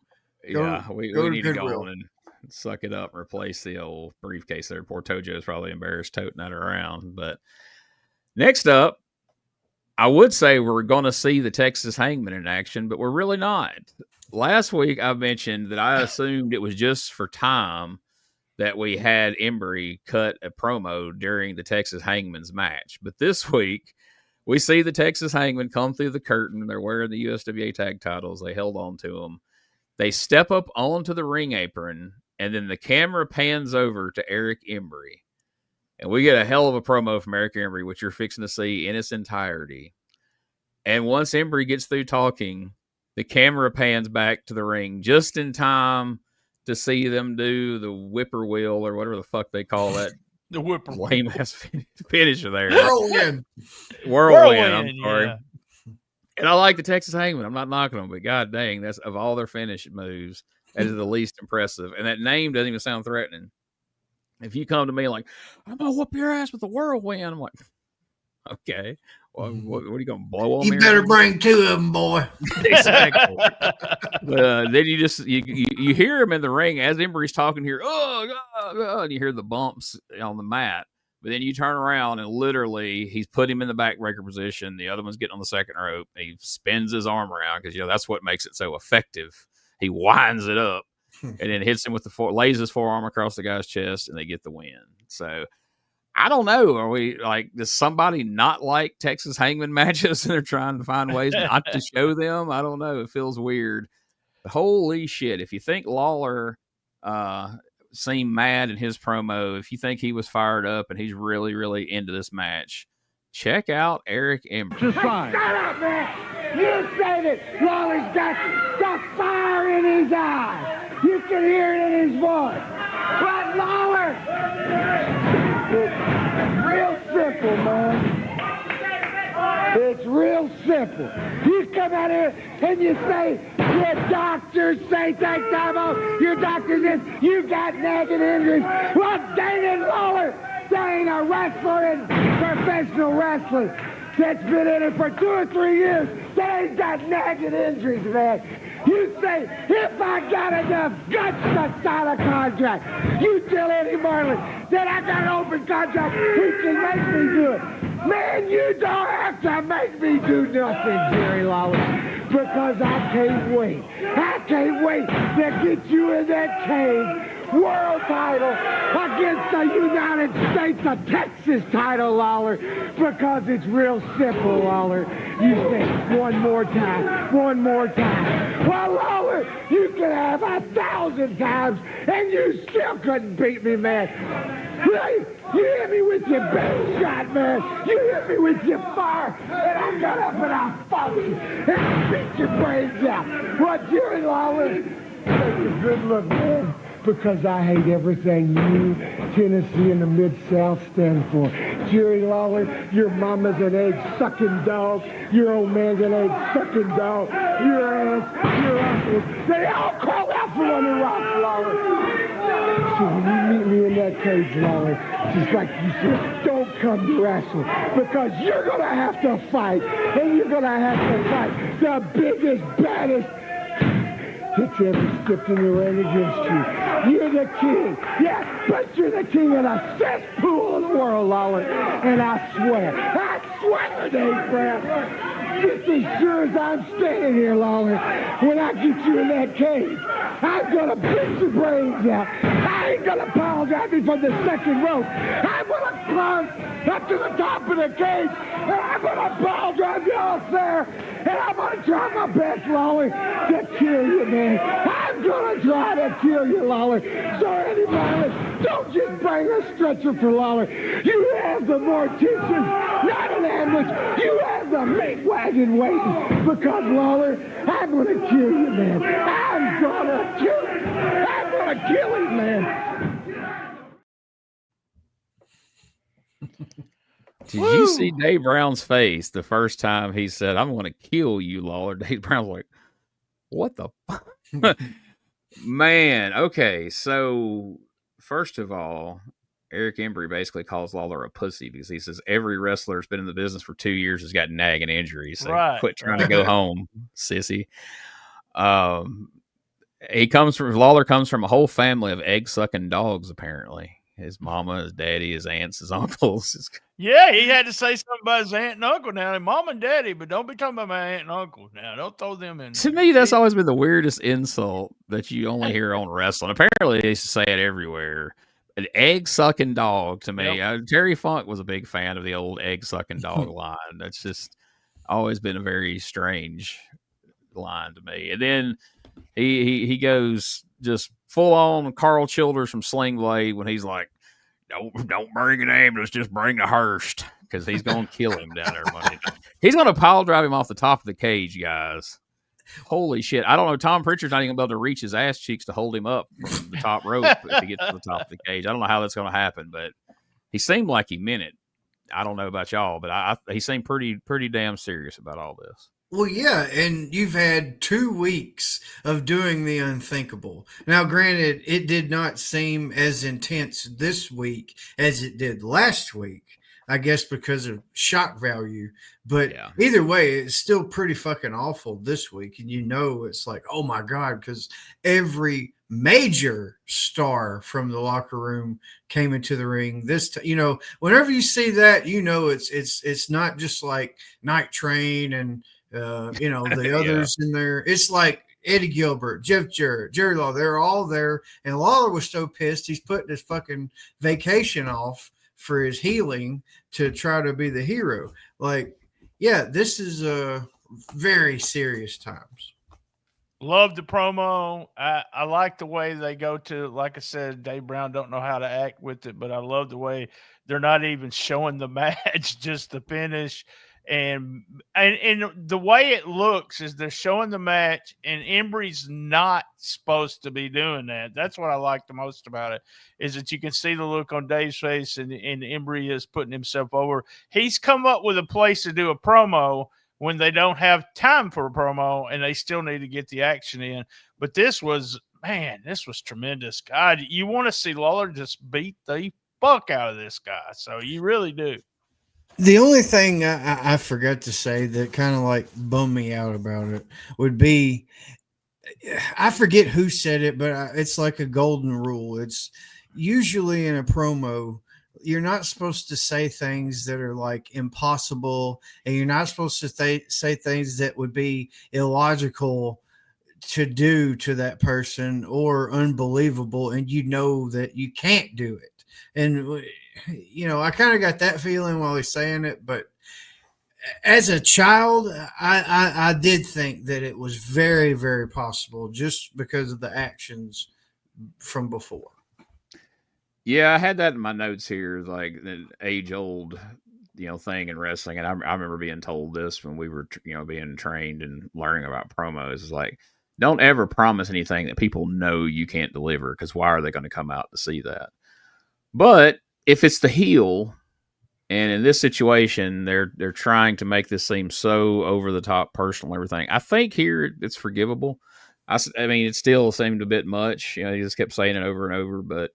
We need to go on and suck it up and replace the old briefcase there. Poor Tojo's probably embarrassed toting that around. But next up, I would say we're going to see the Texas Hangman in action, but we're really not. Last week, I mentioned that I assumed it was just for time that we had Embry cut a promo during the Texas Hangman's match. But this week, we see the Texas Hangman come through the curtain. They're wearing the USWA tag titles. They held on to them. They step up onto the ring apron, and then the camera pans over to Eric Embry. And we get a hell of a promo from Eric Embry, which you're fixing to see in its entirety. And once Embry gets through talking, the camera pans back to the ring just in time to see them do the whippoorwill or whatever the fuck they call that. The whippoorwill. Lame ass finisher there. Whirlwind. I'm sorry. Yeah. And I like the Texas Hangman. I'm not knocking them, but god dang, that's of all their finish moves, that is the least impressive. And that name doesn't even sound threatening. If you come to me like, I'm gonna whoop your ass with the whirlwind, I'm like, okay. Well, what are you gonna blow on me? You better bring two of them, boy. Exactly. Then you hear him in the ring as Embry's talking here. And you hear the bumps on the mat. But then you turn around and literally he's put him in the backbreaker position. The other one's getting on the second rope. He spins his arm around because that's what makes it so effective. He winds it up and then hits him with lays his forearm across the guy's chest, and they get the win. So I don't know. Are we like, does somebody not like Texas Hangman matches and they're trying to find ways not to show them? I don't know. It feels weird. But holy shit. If you think Lawler seemed mad in his promo, if you think he was fired up and he's really, really into this match, check out Eric Embry. Just fine. Shut up, man. You said it. Lawler's got the fire in his eyes. You can hear it in his voice. But Lawler, it's real simple, man. It's real simple. You come out here and you say, your doctors say take time off. Your doctors this. You got nagging injuries. Well, dang it, Lawler. There ain't a wrestler in professional wrestling that's been in it for 2 or 3 years that ain't got nagging injuries, man. You say, if I got enough guts to sign a contract, you tell Eddie Marlin that I got an open contract, he can make me do it. Man, you don't have to make me do nothing, Jerry Lawler, because I can't wait. I can't wait to get you in that cage. World title against the United States of Texas title, Lawler, because it's real simple, Lawler. You say one more time. Well, Lawler, you could have 1,000 times and you still couldn't beat me, man. Right? You hit me with your best shot, man. You hit me with your fire, and I got up and I fought you, and I beat your brains out. What, Jerry Lawler? Take a good look, man, because I hate everything you, Tennessee, and the Mid-South stand for. Jerry Lawler, your mama's an egg-sucking dog. Your old man's an egg-sucking dog. Your aunts, your uncles, they all crawl out from under rocks, Lawler. So when you meet me in that cage, Lawler, just like you said, don't come to wrestle, because you're going to have to fight, and you're going to have to fight the biggest, baddest that's ever stepped in the ring against you. You're the king. Yeah, but you're the king of the cesspool of the world, Lawler. And I swear, Dave Brown, just as sure as I'm standing here, Lawler, when I get you in that cage, I'm going to beat your brains out. I ain't going to pile drive you from the second rope. I'm going to climb up to the top of the cage, and I'm going to pile drive you off there, and I'm going to try my best, Lawler, to kill you, man. I'm going to try to kill you, Lawler. So anybody, don't just bring a stretcher for Lawler. You have the morticians, not an ambulance. You have the meat wagon waiting, because, Lawler, I'm going to kill you, man. I'm going to kill him. I'm going to kill him, man. Did you see Dave Brown's face the first time he said, "I'm going to kill you, Lawler"? Dave Brown's like, what the fuck? Man, okay, so first of all, Eric Embry basically calls Lawler a pussy because he says every wrestler that's been in the business for 2 years has got nagging injuries. So quit trying to go home, sissy. Lawler comes from a whole family of egg-sucking dogs, apparently. His mama, his daddy, his aunts, his uncles. Yeah, he had to say something about his aunt and uncle now. And mom and daddy, but don't be talking about my aunt and uncle now. Don't throw them in. To me, that's always been the weirdest insult that you only hear on wrestling. Apparently, they used to say it everywhere. An egg-sucking dog, to me. Yep. Terry Funk was a big fan of the old egg-sucking dog line. That's just always been a very strange line to me. And then he goes just full-on Carl Childers from Sling Blade when he's like, don't bring an ambulance, just bring a hearse, because he's going to kill him down there Monday night. He's going to pile drive him off the top of the cage, guys. Holy shit. I don't know. Tom Pritchard's not even going to be able to reach his ass cheeks to hold him up from the top rope if he gets to the top of the cage. I don't know how that's going to happen, but he seemed like he meant it. I don't know about y'all, but he seemed pretty damn serious about all this. Well, yeah, and you've had 2 weeks of doing the unthinkable. Now, granted, it did not seem as intense this week as it did last week, I guess because of shock value. But either way, it's still pretty fucking awful this week. And it's like, oh my God, because every major star from the locker room came into the ring. Whenever you see that, it's not just like Night Train and the others in there. It's like Eddie Gilbert, Jeff Jarrett, Jerry Lawler. They're all there. And Lawler was so pissed he's putting his fucking vacation off for his healing to try to be the hero. Like, yeah, this is very serious times. Love the promo. I like the way they go to, like I said, Dave Brown don't know how to act with it, but I love the way they're not even showing the match, just the finish. And the way it looks is they're showing the match, and Embry's not supposed to be doing that. That's what I like the most about it, is that you can see the look on Dave's face, and Embry is putting himself over. He's come up with a place to do a promo when they don't have time for a promo, and they still need to get the action in. But this was tremendous. God, you want to see Lawler just beat the fuck out of this guy. So you really do. The only thing I forgot to say that kind of like bummed me out about it would be, I forget who said it, but it's like a golden rule. It's usually in a promo, you're not supposed to say things that are like impossible, and you're not supposed to say things that would be illogical to do to that person or unbelievable, and that you can't do it. And I kind of got that feeling while he's saying it, but as a child, I did think that it was very, very possible just because of the actions from before. Yeah, I had that in my notes here, like the age-old, thing in wrestling. And I remember being told this when we were, being trained and learning about promos. Is like, don't ever promise anything that people know you can't deliver, because why are they going to come out to see that? But if it's the heel, and in this situation, they're trying to make this seem so over the top, personal, and everything. I think here it's forgivable. I mean, it still seemed a bit much. He just kept saying it over and over, but.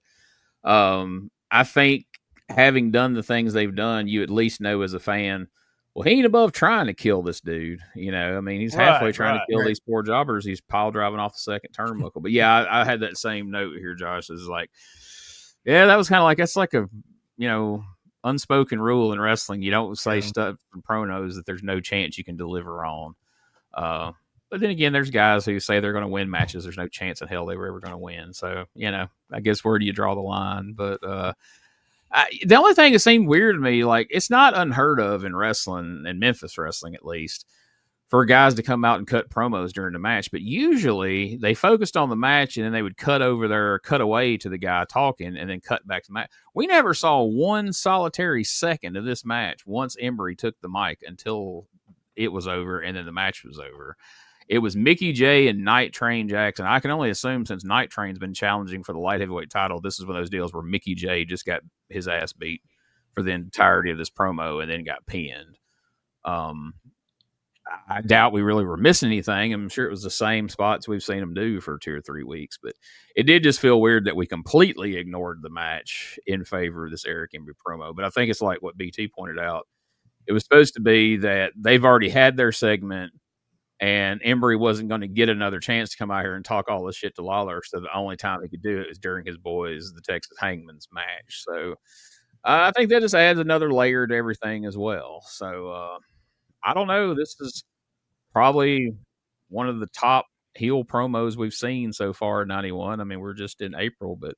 I think having done the things they've done, you at least know as a fan, well, he ain't above trying to kill this dude. I mean, he's halfway trying to kill these poor jobbers. He's pile driving off the second turnbuckle. But yeah, I had that same note here, Josh. Is like, yeah, that was kind of like, that's like a, unspoken rule in wrestling. You don't say stuff in promos that there's no chance you can deliver on. But then again, there's guys who say they're going to win matches. There's no chance in hell they were ever going to win. So, I guess where do you draw the line? But the only thing that seemed weird to me, like, it's not unheard of in wrestling, in Memphis wrestling at least, for guys to come out and cut promos during the match. But usually they focused on the match and then they would cut away to the guy talking and then cut back to the match. We never saw one solitary second of this match once Embry took the mic until it was over and then the match was over. It was Mickey J and Night Train Jackson. I can only assume, since Night Train's been challenging for the light heavyweight title, this is one of those deals where Mickey J just got his ass beat for the entirety of this promo and then got pinned. I doubt we really were missing anything. I'm sure it was the same spots we've seen him do for 2 or 3 weeks, but it did just feel weird that we completely ignored the match in favor of this Eric Embry promo. But I think it's like what BT pointed out. It was supposed to be that they've already had their segment, and Embry wasn't going to get another chance to come out here and talk all this shit to Lawler. So the only time he could do it was during his boys, the Texas Hangman's match. So I think that just adds another layer to everything as well. So I don't know. This is probably one of the top heel promos we've seen so far in 91. I mean, we're just in April, but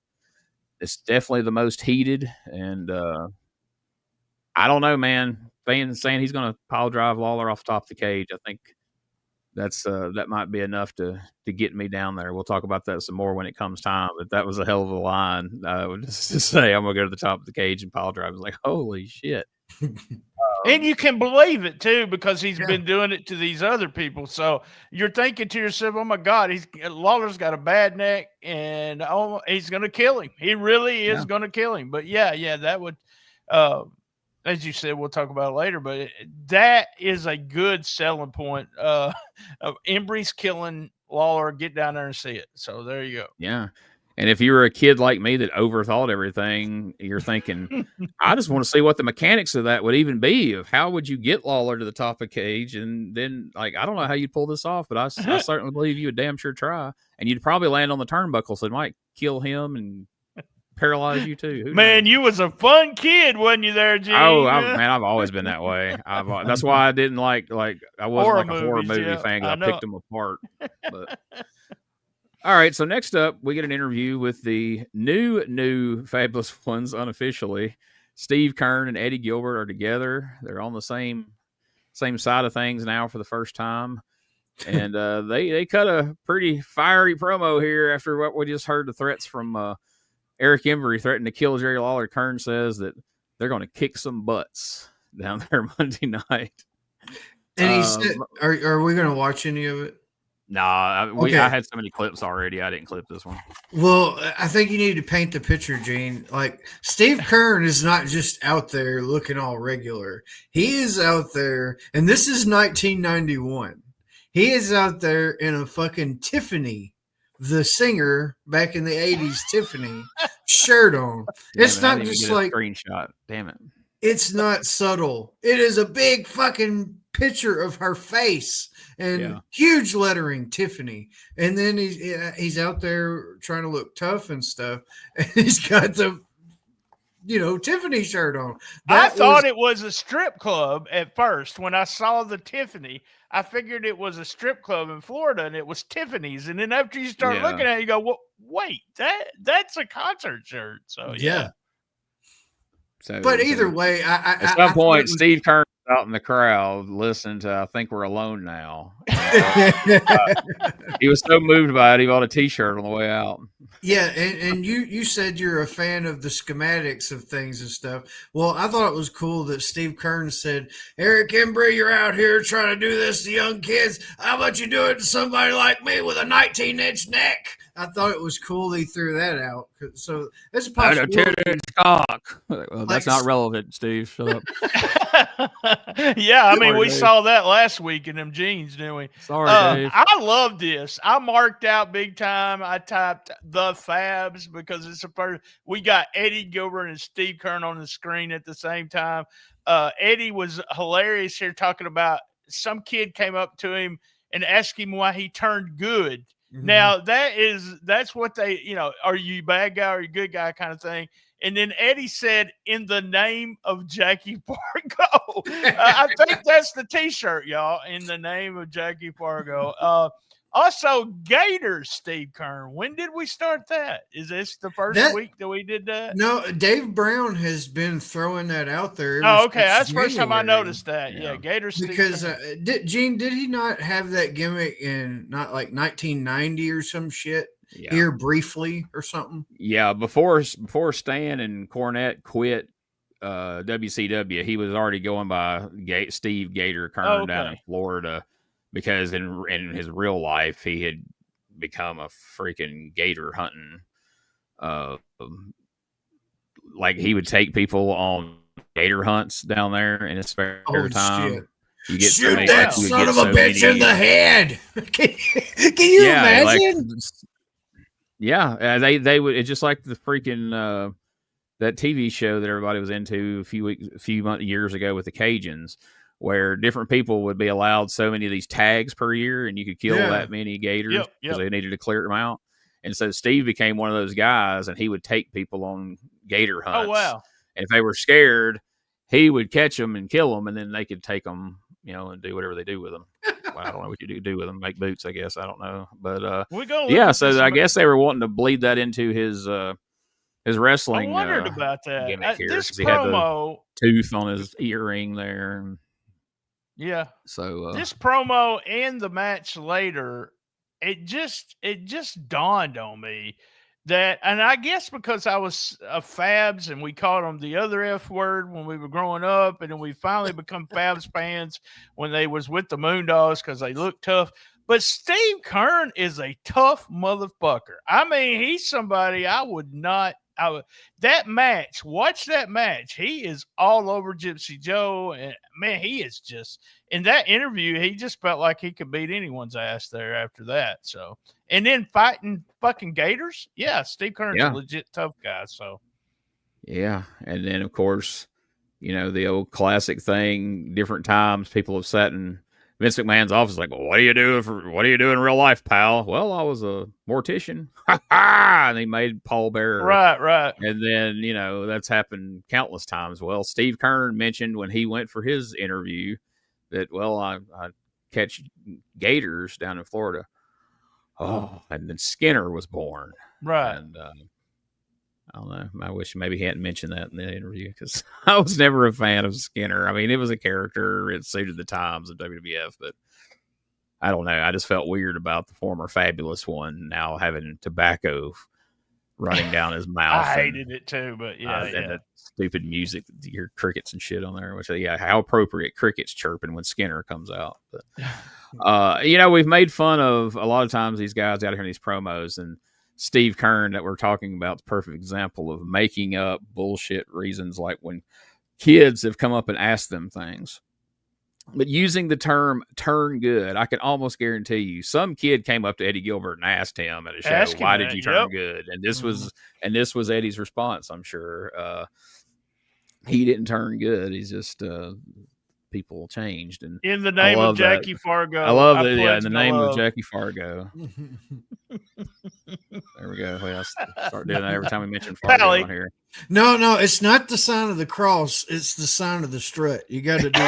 it's definitely the most heated. And I don't know, man. Fans saying he's going to pile drive Lawler off the top of the cage. I think that might be enough to get me down there. We'll talk about that some more when it comes time. But that was a hell of a line. Just to say I'm gonna go to the top of the cage and pile drive. I was like, holy shit. And you can believe it too, because he's been doing it to these other people. So you're thinking to yourself, "Oh my God, Lawler's got a bad neck, and he's gonna kill him. He really is gonna kill him." But yeah, that would. As you said, we'll talk about it later, but that is a good selling point. Of Embry's killing Lawler. Get down there and see it. So there you go. Yeah. And if you were a kid like me that overthought everything, you're thinking, I just want to see what the mechanics of that would even be. Of how would you get Lawler to the top of the cage? And then, like, I don't know how you'd pull this off, but I certainly believe you would damn sure try. And you'd probably land on the turnbuckle, so it might kill him and paralyze you too. Man, you was a fun kid, wasn't you there, Gene? Oh, man, I've always been that way. That's why I didn't like I wasn't a horror movie fan, because I picked them apart. But all right, so next up, we get an interview with the new Fabulous Ones unofficially. Steve Keirn and Eddie Gilbert are together. They're on the same side of things now for the first time. And they cut a pretty fiery promo here after what we just heard, the threats from Eric Embry threatened to kill Jerry Lawler. Keirn says that they're going to kick some butts down there Monday night. And he said, are we going to watch any of it? Nah, I had so many clips already. I didn't clip this one. Well, I think you need to paint the picture, Gene. Like, Steve Keirn is not just out there looking all regular. He is out there, and this is 1991. He is out there in a fucking Tiffany, the singer back in the 80s, Tiffany shirt on. It's not just like a screenshot. Damn it. It's not subtle. It is a big fucking picture of her face and huge lettering, Tiffany. And then he's out there trying to look tough and stuff. And he's got the Tiffany shirt on. I thought it was a strip club at first. When I saw the Tiffany, I figured it was a strip club in Florida, and it was Tiffany's. And then after you start looking at it, you go, well, wait, that's a concert shirt. So, yeah. So, but either way, at some point, Steve Keirn out in the crowd listening to I Think We're Alone Now. He was so moved by it, he bought a T-shirt on the way out. Yeah, and you said you're a fan of the schematics of things and stuff. Well, I thought it was cool that Steve Kearns said, Eric Embry, you're out here trying to do this to young kids. How about you do it to somebody like me with a 19-inch neck? I thought it was cool he threw that out. So that's a possibility. 10-inch cock. Well, that's not relevant, Steve. Shut up. Yeah, I mean, we saw that last week in them jeans, didn't we? Sorry, Dave. I love this. I marked out big time. I typed the Fabs because it's the first. We got Eddie Gilbert and Steve Kearns on the screen at the same time. Eddie was hilarious here talking about some kid came up to him and asked him why he turned good. Mm-hmm. Now that's what they, are you bad guy or you good guy kind of thing. And then Eddie said, in the name of Jackie Fargo. I think that's the T-shirt, y'all. In the name of Jackie Fargo. Also, Gators, Steve Kearns. When did we start that? Is this the first week that we did that? No, Dave Brown has been throwing that out there. Oh, okay. That's the first time I noticed that. Yeah, Gators. Because, Gene, did he not have that gimmick in not like 1990 or some shit? Yeah. Here briefly or something? Yeah, before Stan and Cornette quit WCW, he was already going by Steve Gator Kearns down in Florida. Because in his real life, he had become a freaking gator hunting. Like he would take people on gator hunts down there in his spare time. Shit. You get shoot that son of a bitch in the head! Can you imagine? They would. It's just like the freaking that TV show that everybody was into a few years ago with the Cajuns, where different people would be allowed so many of these tags per year, and you could kill that many gators because they needed to clear them out. And so Steve became one of those guys, and he would take people on gator hunts. Oh, wow. And if they were scared, he would catch them and kill them, and then they could take them, and do whatever they do with them. Well, I don't know what you do with them. Make boots, I guess. I don't know. But, so I guess they were wanting to bleed that into his wrestling. I wondered about that. This promo. He had the tooth on his earring there. Yeah. So this promo and the match later, it just dawned on me that, and I guess because I was a Fabs and we called them the other F word when we were growing up, and then we finally become Fabs fans when they was with the Moondogs because they look tough. But Steve Kearns is a tough motherfucker. I mean, he's somebody I would not. That match, watch that match. He is all over Gypsy Joe, and man, he is just in that interview. He just felt like he could beat anyone's ass there after that. So, and then fighting fucking gators, yeah, Steve Kearns is a legit tough guy. So, yeah, and then of course, the old classic thing. Different times people have sat in Vince McMahon's office like, well, what do you do in real life, pal? Well, I was a mortician. And he made Paul Bearer. Right. And then, that's happened countless times. Well, Steve Kearns mentioned when he went for his interview that, well, I catch gators down in Florida. Oh, and then Skinner was born. Right. And I don't know. I wish maybe he hadn't mentioned that in the interview because I was never a fan of Skinner. I mean, it was a character. It suited the times of WWF, but I don't know. I just felt weird about the former Fabulous One now having tobacco running down his mouth. I hated it too, but and the stupid music, you hear crickets and shit on there, which, how appropriate, crickets chirping when Skinner comes out. But, we've made fun of a lot of times these guys out here in these promos, and Steve Kearns that we're talking about is a perfect example of making up bullshit reasons, like when kids have come up and asked them things. But using the term turn good, I can almost guarantee you some kid came up to Eddie Gilbert and asked him at a show, why did you turn good? And this was Eddie's response, I'm sure. He didn't turn good. He's just people changed. And in the name of Jackie Fargo. I love that. Yeah, in the name of Jackie Fargo. There we go. Well, I'll start doing that every time we mention Fargo on here. No, it's not the sign of the cross. It's the sign of the strut. You got to do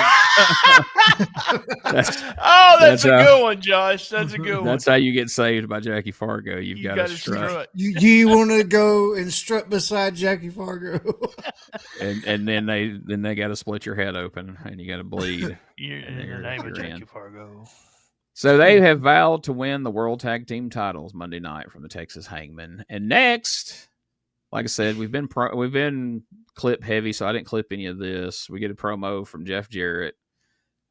that's a good one, Josh. That's a good one. That's how you get saved by Jackie Fargo. You've got to strut. You want to go and strut beside Jackie Fargo? and then they got to split your head open and you got to bleed. In the name of Jackie Fargo. So they have vowed to win the World Tag Team titles Monday night from the Texas Hangman. And next, like I said, we've been clip heavy, so I didn't clip any of this. We get a promo from Jeff Jarrett,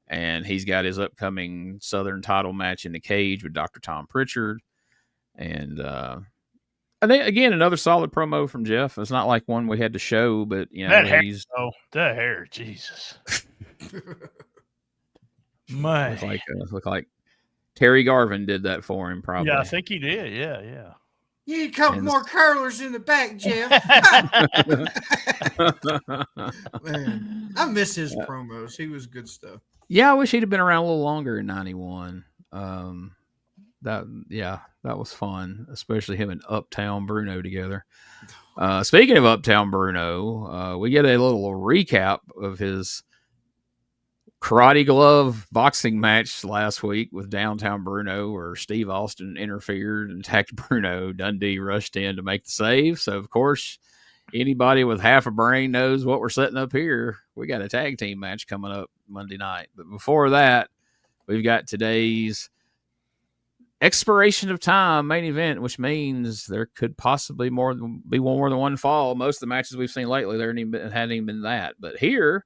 and he's got his upcoming Southern title match in the cage with Dr. Tom Pritchard. And I think, again, another solid promo from Jeff. It's not like one we had to show, but that hair, Jesus. Man. Look like Terry Garvin did that for him, probably. Yeah, I think he did. Yeah. You need a couple more curlers in the back, Jeff. Man, I miss his promos. He was good stuff. Yeah, I wish he'd have been around a little longer in 91. That was fun, especially him and Uptown Bruno together. Speaking of Uptown Bruno, we get a little recap of his karate glove boxing match last week with Downtown Bruno, where Steve Austin interfered and attacked Bruno. Dundee rushed in to make the save. So, of course, anybody with half a brain knows what we're setting up here. We got a tag team match coming up Monday night. But before that, we've got today's expiration of time main event, which means there could possibly be more than one fall. Most of the matches we've seen lately, there hadn't even been that. But here,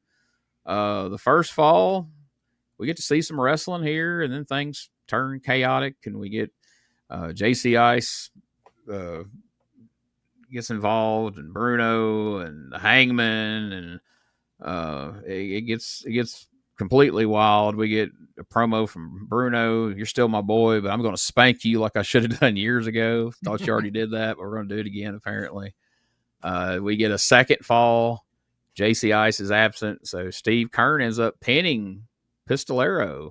the first fall, we get to see some wrestling here, and then things turn chaotic, and we get JC Ice gets involved, and Bruno and the Hangman, and it gets completely wild. We get a promo from Bruno. You're still my boy, but I'm going to spank you like I should have done years ago. Thought you already did that, but we're going to do it again, apparently. We get a second fall. JC Ice is absent, so Steve Kern ends up pinning Pistolero,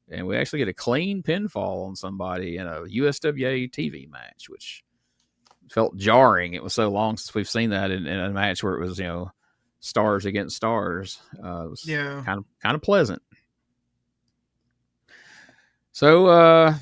and we actually get a clean pinfall on somebody in a USWA TV match, which felt jarring. It was so long since we've seen that in a match where it was, stars against stars. It was kind of pleasant. So,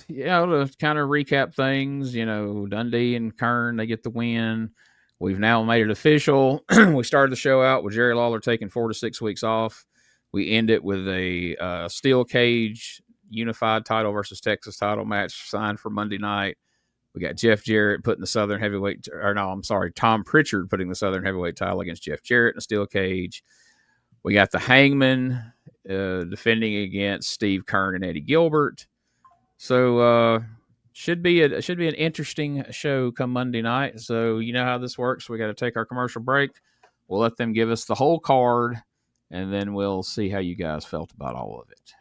to kind of recap things, Dundee and Kern, they get the win. We've now made it official. We started the show out with Jerry Lawler taking 4 to 6 weeks off. We end it with a steel cage unified title versus Texas title match signed for Monday night. We got Jeff Jarrett putting Tom Pritchard putting the Southern heavyweight title against Jeff Jarrett in a steel cage. We got the Hangman defending against Steve Kern and Eddie Gilbert. So, should be an interesting show come Monday night. So you know how this works. We got to take our commercial break. We'll let them give us the whole card, and then we'll see how you guys felt about all of it.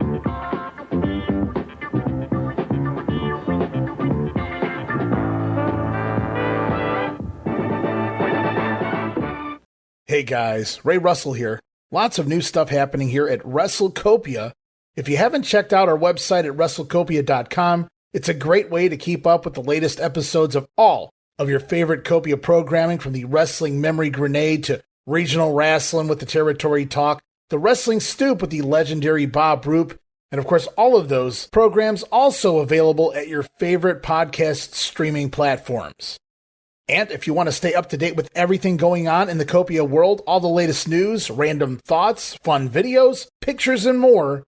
Hey guys, Ray Russell here. Lots of new stuff happening here at WrestleCopia. If you haven't checked out our website at WrestleCopia.com, it's a great way to keep up with the latest episodes of all of your favorite Copia programming, from the Wrestling Memory Grenade to Regional Wrestling with the Territory Talk, the Wrestling Stoop with the legendary Bob Roop, and of course all of those programs also available at your favorite podcast streaming platforms. And if you want to stay up to date with everything going on in the Copia world, all the latest news, random thoughts, fun videos, pictures, and more,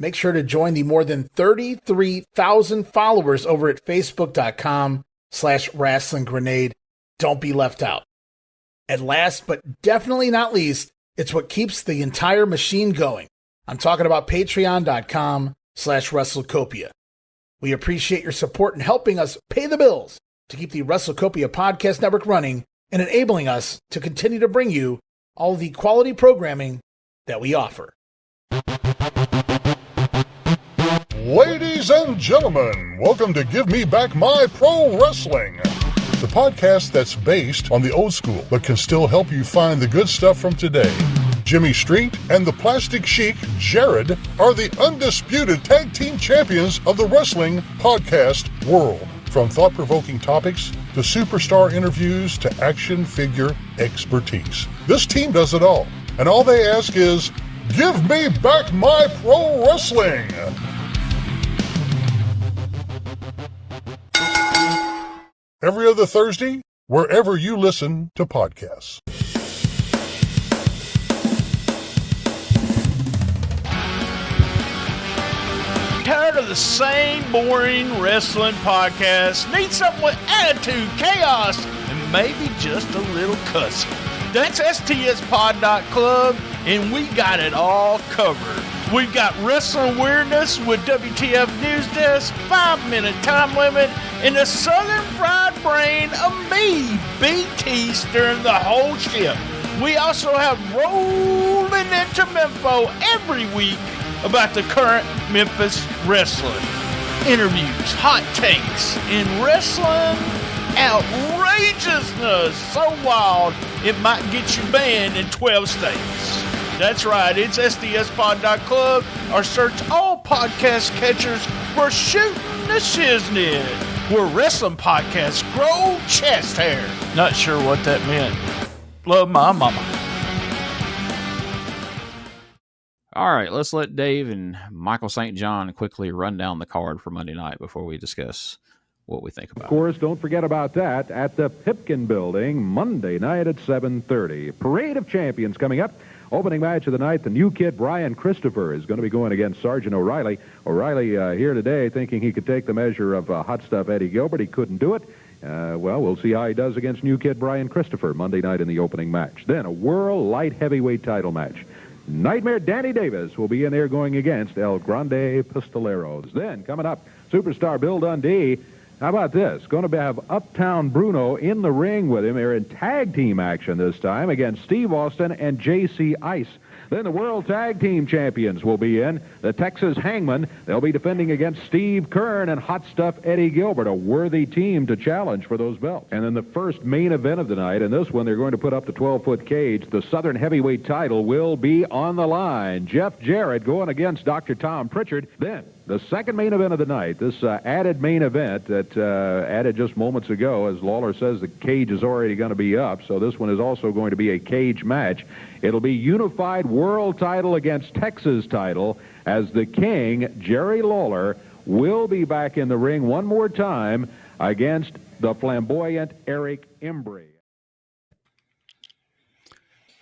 make sure to join the more than 33,000 followers over at Facebook.com/Wrestling Grenade. Don't be left out. And last but definitely not least, it's what keeps the entire machine going. I'm talking about Patreon.com/WrestleCopia. We appreciate your support in helping us pay the bills to keep the WrestleCopia Podcast Network running and enabling us to continue to bring you all the quality programming that we offer. Ladies and gentlemen, welcome to Give Me Back My Pro Wrestling, the podcast that's based on the old school but can still help you find the good stuff from today. Jimmy Street and the Plastic Sheik, Jared, are the undisputed tag team champions of the wrestling podcast world. From thought-provoking topics to superstar interviews to action figure expertise. This team does it all. And all they ask is, give me back my pro wrestling! Every other Thursday, wherever you listen to podcasts. Tired of the same boring wrestling podcast? Need something with attitude, chaos, and maybe just a little cussing? That's stspod.club, and we got it all covered. We've got wrestling weirdness with WTF News Desk, 5-minute time limit, and the Southern Fried Brain of me, BT, steering the whole ship. We also have rolling into Memphis every week about the current Memphis wrestling. Interviews, hot takes, and wrestling outrageousness so wild it might get you banned in 12 states. That's right, it's SDSpod.club, or search all podcast catchers for Shooting the Shiznit, where wrestling podcasts grow chest hair. Not sure what that meant. Love my mama. All right, let's let Dave and Michael St. John quickly run down the card for Monday night before we discuss what we think about it. Of course, don't forget about that at the Pipkin Building, Monday night at 7:30. Parade of Champions coming up. Opening match of the night, the new kid, Brian Christopher, is going to be going against Sergeant O'Reilly. O'Reilly here today thinking he could take the measure of Hot Stuff Eddie Gilbert. He couldn't do it. Well, we'll see how he does against new kid Brian Christopher Monday night in the opening match. Then a World Light Heavyweight title match. Nightmare Danny Davis will be in there going against El Grande Pistoleros. Then, coming up, Superstar Bill Dundee. How about this? Going to have Uptown Bruno in the ring with him. They're in tag team action this time against Steve Austin and J.C. Ice. Then the World Tag Team Champions will be in. The Texas Hangman. They'll be defending against Steve Kern and Hot Stuff Eddie Gilbert, a worthy team to challenge for those belts. And then the first main event of the night, and this one they're going to put up the 12-foot cage. The Southern Heavyweight title will be on the line. Jeff Jarrett going against Dr. Tom Pritchard. Then the second main event of the night, this added main event that added just moments ago, as Lawler says the cage is already going to be up, so this one is also going to be a cage match. It'll be unified world title against Texas title, as the King, Jerry Lawler, will be back in the ring one more time against the flamboyant Eric Embry.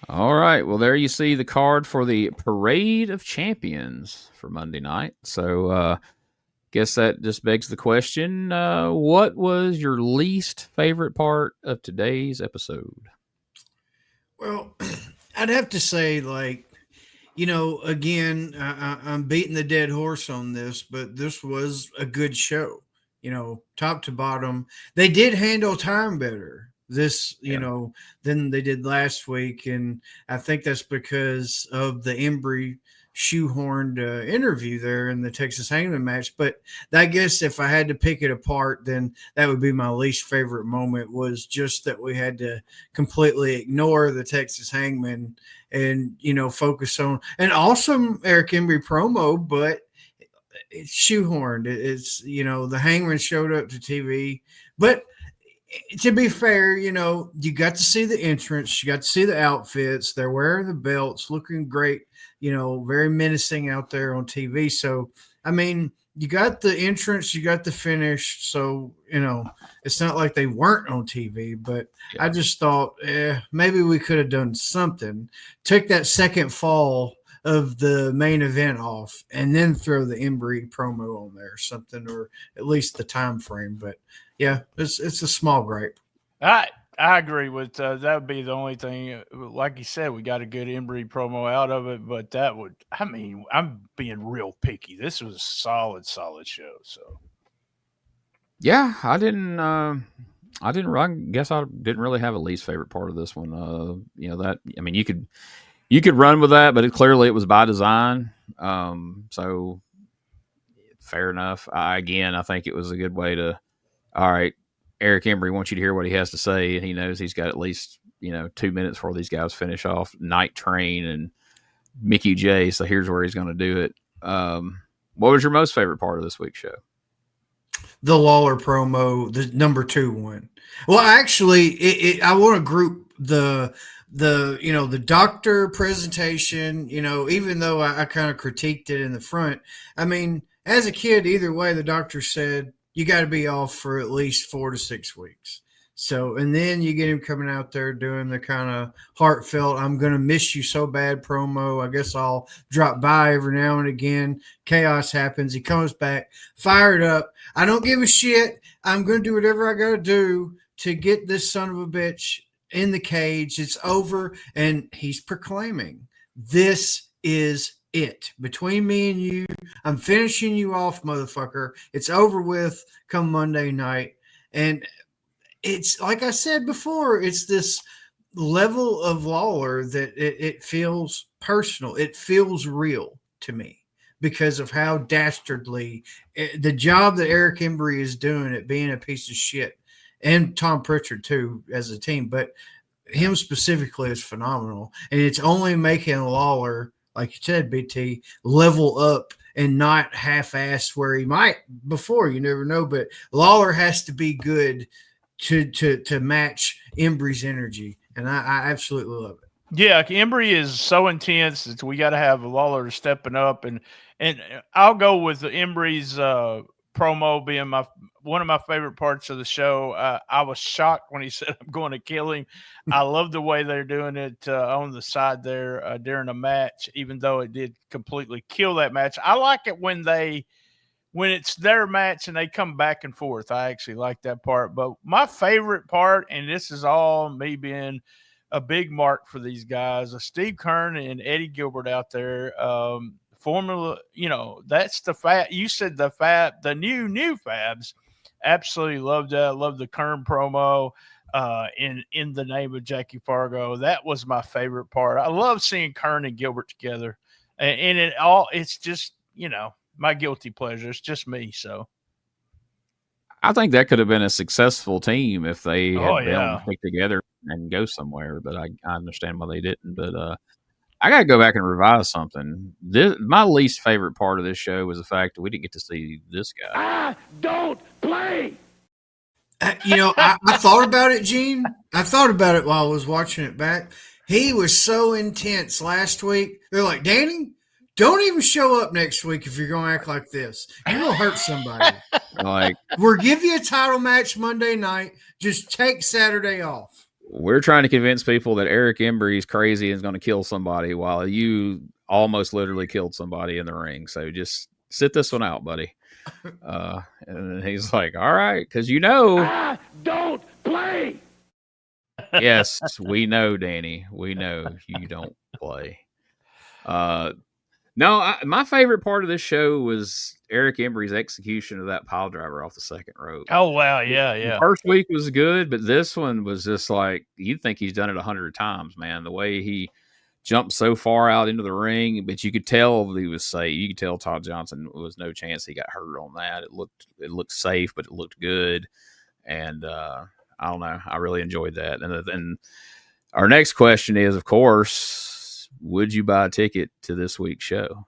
All right. Well, there you see the card for the Parade of Champions for Monday night. So, guess that just begs the question, what was your least favorite part of today's episode? Well, I'd have to say, again, I'm beating the dead horse on this, but this was a good show, top to bottom. They did handle time better than they did last week. And I think that's because of the Embry shoehorned interview there in the Texas Hangman match. But I guess if I had to pick it apart, then that would be my least favorite moment, was just that we had to completely ignore the Texas Hangman and, focus on an awesome Eric Embry promo, but it's shoehorned. It's, the Hangman showed up to TV, but to be fair, you got to see the entrance, you got to see the outfits, they're wearing the belts, looking great, very menacing out there on TV. So, I mean, you got the entrance, you got the finish. So, it's not like they weren't on TV, but yeah. I just thought, maybe we could have done something. Take that second fall of the main event off and then throw the Embry promo on there or something, or at least the time frame. But yeah, it's a small gripe. I agree with that. Would be the only thing. Like you said, we got a good Embry promo out of it, but I'm being real picky. This was a solid show. So yeah, I guess I didn't really have a least favorite part of this one. You could run with that, but clearly it was by design. So fair enough. I think it was a good way to, all right, Eric Embry wants you to hear what he has to say, and he knows he's got at least 2 minutes before these guys finish off Night Train and Mickey J. So here's where he's going to do it. What was your most favorite part of this week's show? The Lawler promo, the number 2 one. Well, actually, I want to group the the doctor presentation. Even though I kind of critiqued it in the front, I mean, as a kid, either way, the doctor said you got to be off for at least 4 to 6 weeks. So, and then you get him coming out there doing the kind of heartfelt, I'm going to miss you so bad promo. I guess I'll drop by every now and again. Chaos happens. He comes back, fired up. I don't give a shit. I'm going to do whatever I got to do to get this son of a bitch in the cage. It's over. And he's proclaiming, this is it. Between me and you, I'm finishing you off, motherfucker. It's over with come Monday night. And it's like I said before, it's this level of Lawler that it feels personal. It feels real to me because of how dastardly the job that Eric Embry is doing at being a piece of shit, and Tom Pritchard too as a team, but him specifically is phenomenal. And it's only making Lawler, like you said, BT, level up and not half-ass where he might before. You never know, but Lawler has to be good to match Embry's energy, and I absolutely love it. Yeah, Embry is so intense that we got to have Lawler stepping up, and I'll go with Embry's promo being one of my favorite parts of the show. I was shocked when he said, "I'm going to kill him." I love the way they're doing it on the side there during a match, even though it did completely kill that match. I like it when it's their match and they come back and forth. I actually like that part. But my favorite part, and this is all me being a big mark for these guys, Steve Kern and Eddie Gilbert out there. Formula, that's the fab. You said the new Fabs. Absolutely loved that. Love the Kern promo in the name of Jackie Fargo. That was my favorite part. I love seeing Kern and Gilbert together. And it's just, my guilty pleasure. It's just me. So I think that could have been a successful team if they had been able to stick together and go somewhere, but I understand why they didn't. But I got to go back and revise something. My least favorite part of this show was the fact that we didn't get to see this guy. I don't play. I thought about it, Gene. I thought about it while I was watching it back. He was so intense last week. They're like, Danny, don't even show up next week if you're going to act like this. You're going to hurt somebody. We'll give you a title match Monday night. Just take Saturday off. We're trying to convince people that Eric Embry is crazy and is going to kill somebody while you almost literally killed somebody in the ring. So just sit this one out, buddy. And he's like, all right, because I don't play. Yes, we know, Danny. We know you don't play. No, my favorite part of this show was Eric Embry's execution of that pile driver off the second rope. Oh, wow. Yeah. The first week was good, but this one was just like, you'd think he's done it 100 times, man. The way he jumped so far out into the ring, but you could tell he was safe. You could tell Todd Johnson was no chance he got hurt on that. It looked safe, but it looked good. And I don't know. I really enjoyed that. And then our next question is, of course, would you buy a ticket to this week's show?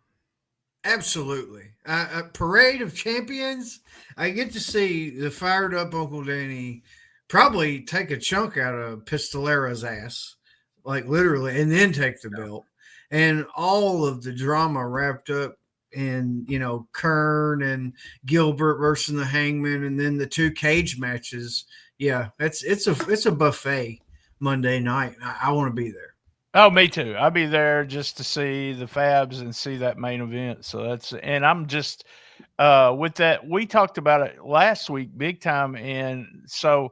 Absolutely. A parade of champions. I get to see the fired up Uncle Danny probably take a chunk out of Pistolera's ass, like literally, and then take the belt. And all of the drama wrapped up in, Kern and Gilbert versus the Hangman, and then the 2 cage matches. Yeah, it's a buffet Monday night. I want to be there. Oh, me too. I'll be there just to see the Fabs and see that main event. So and I'm just with that. We talked about it last week, big time. And so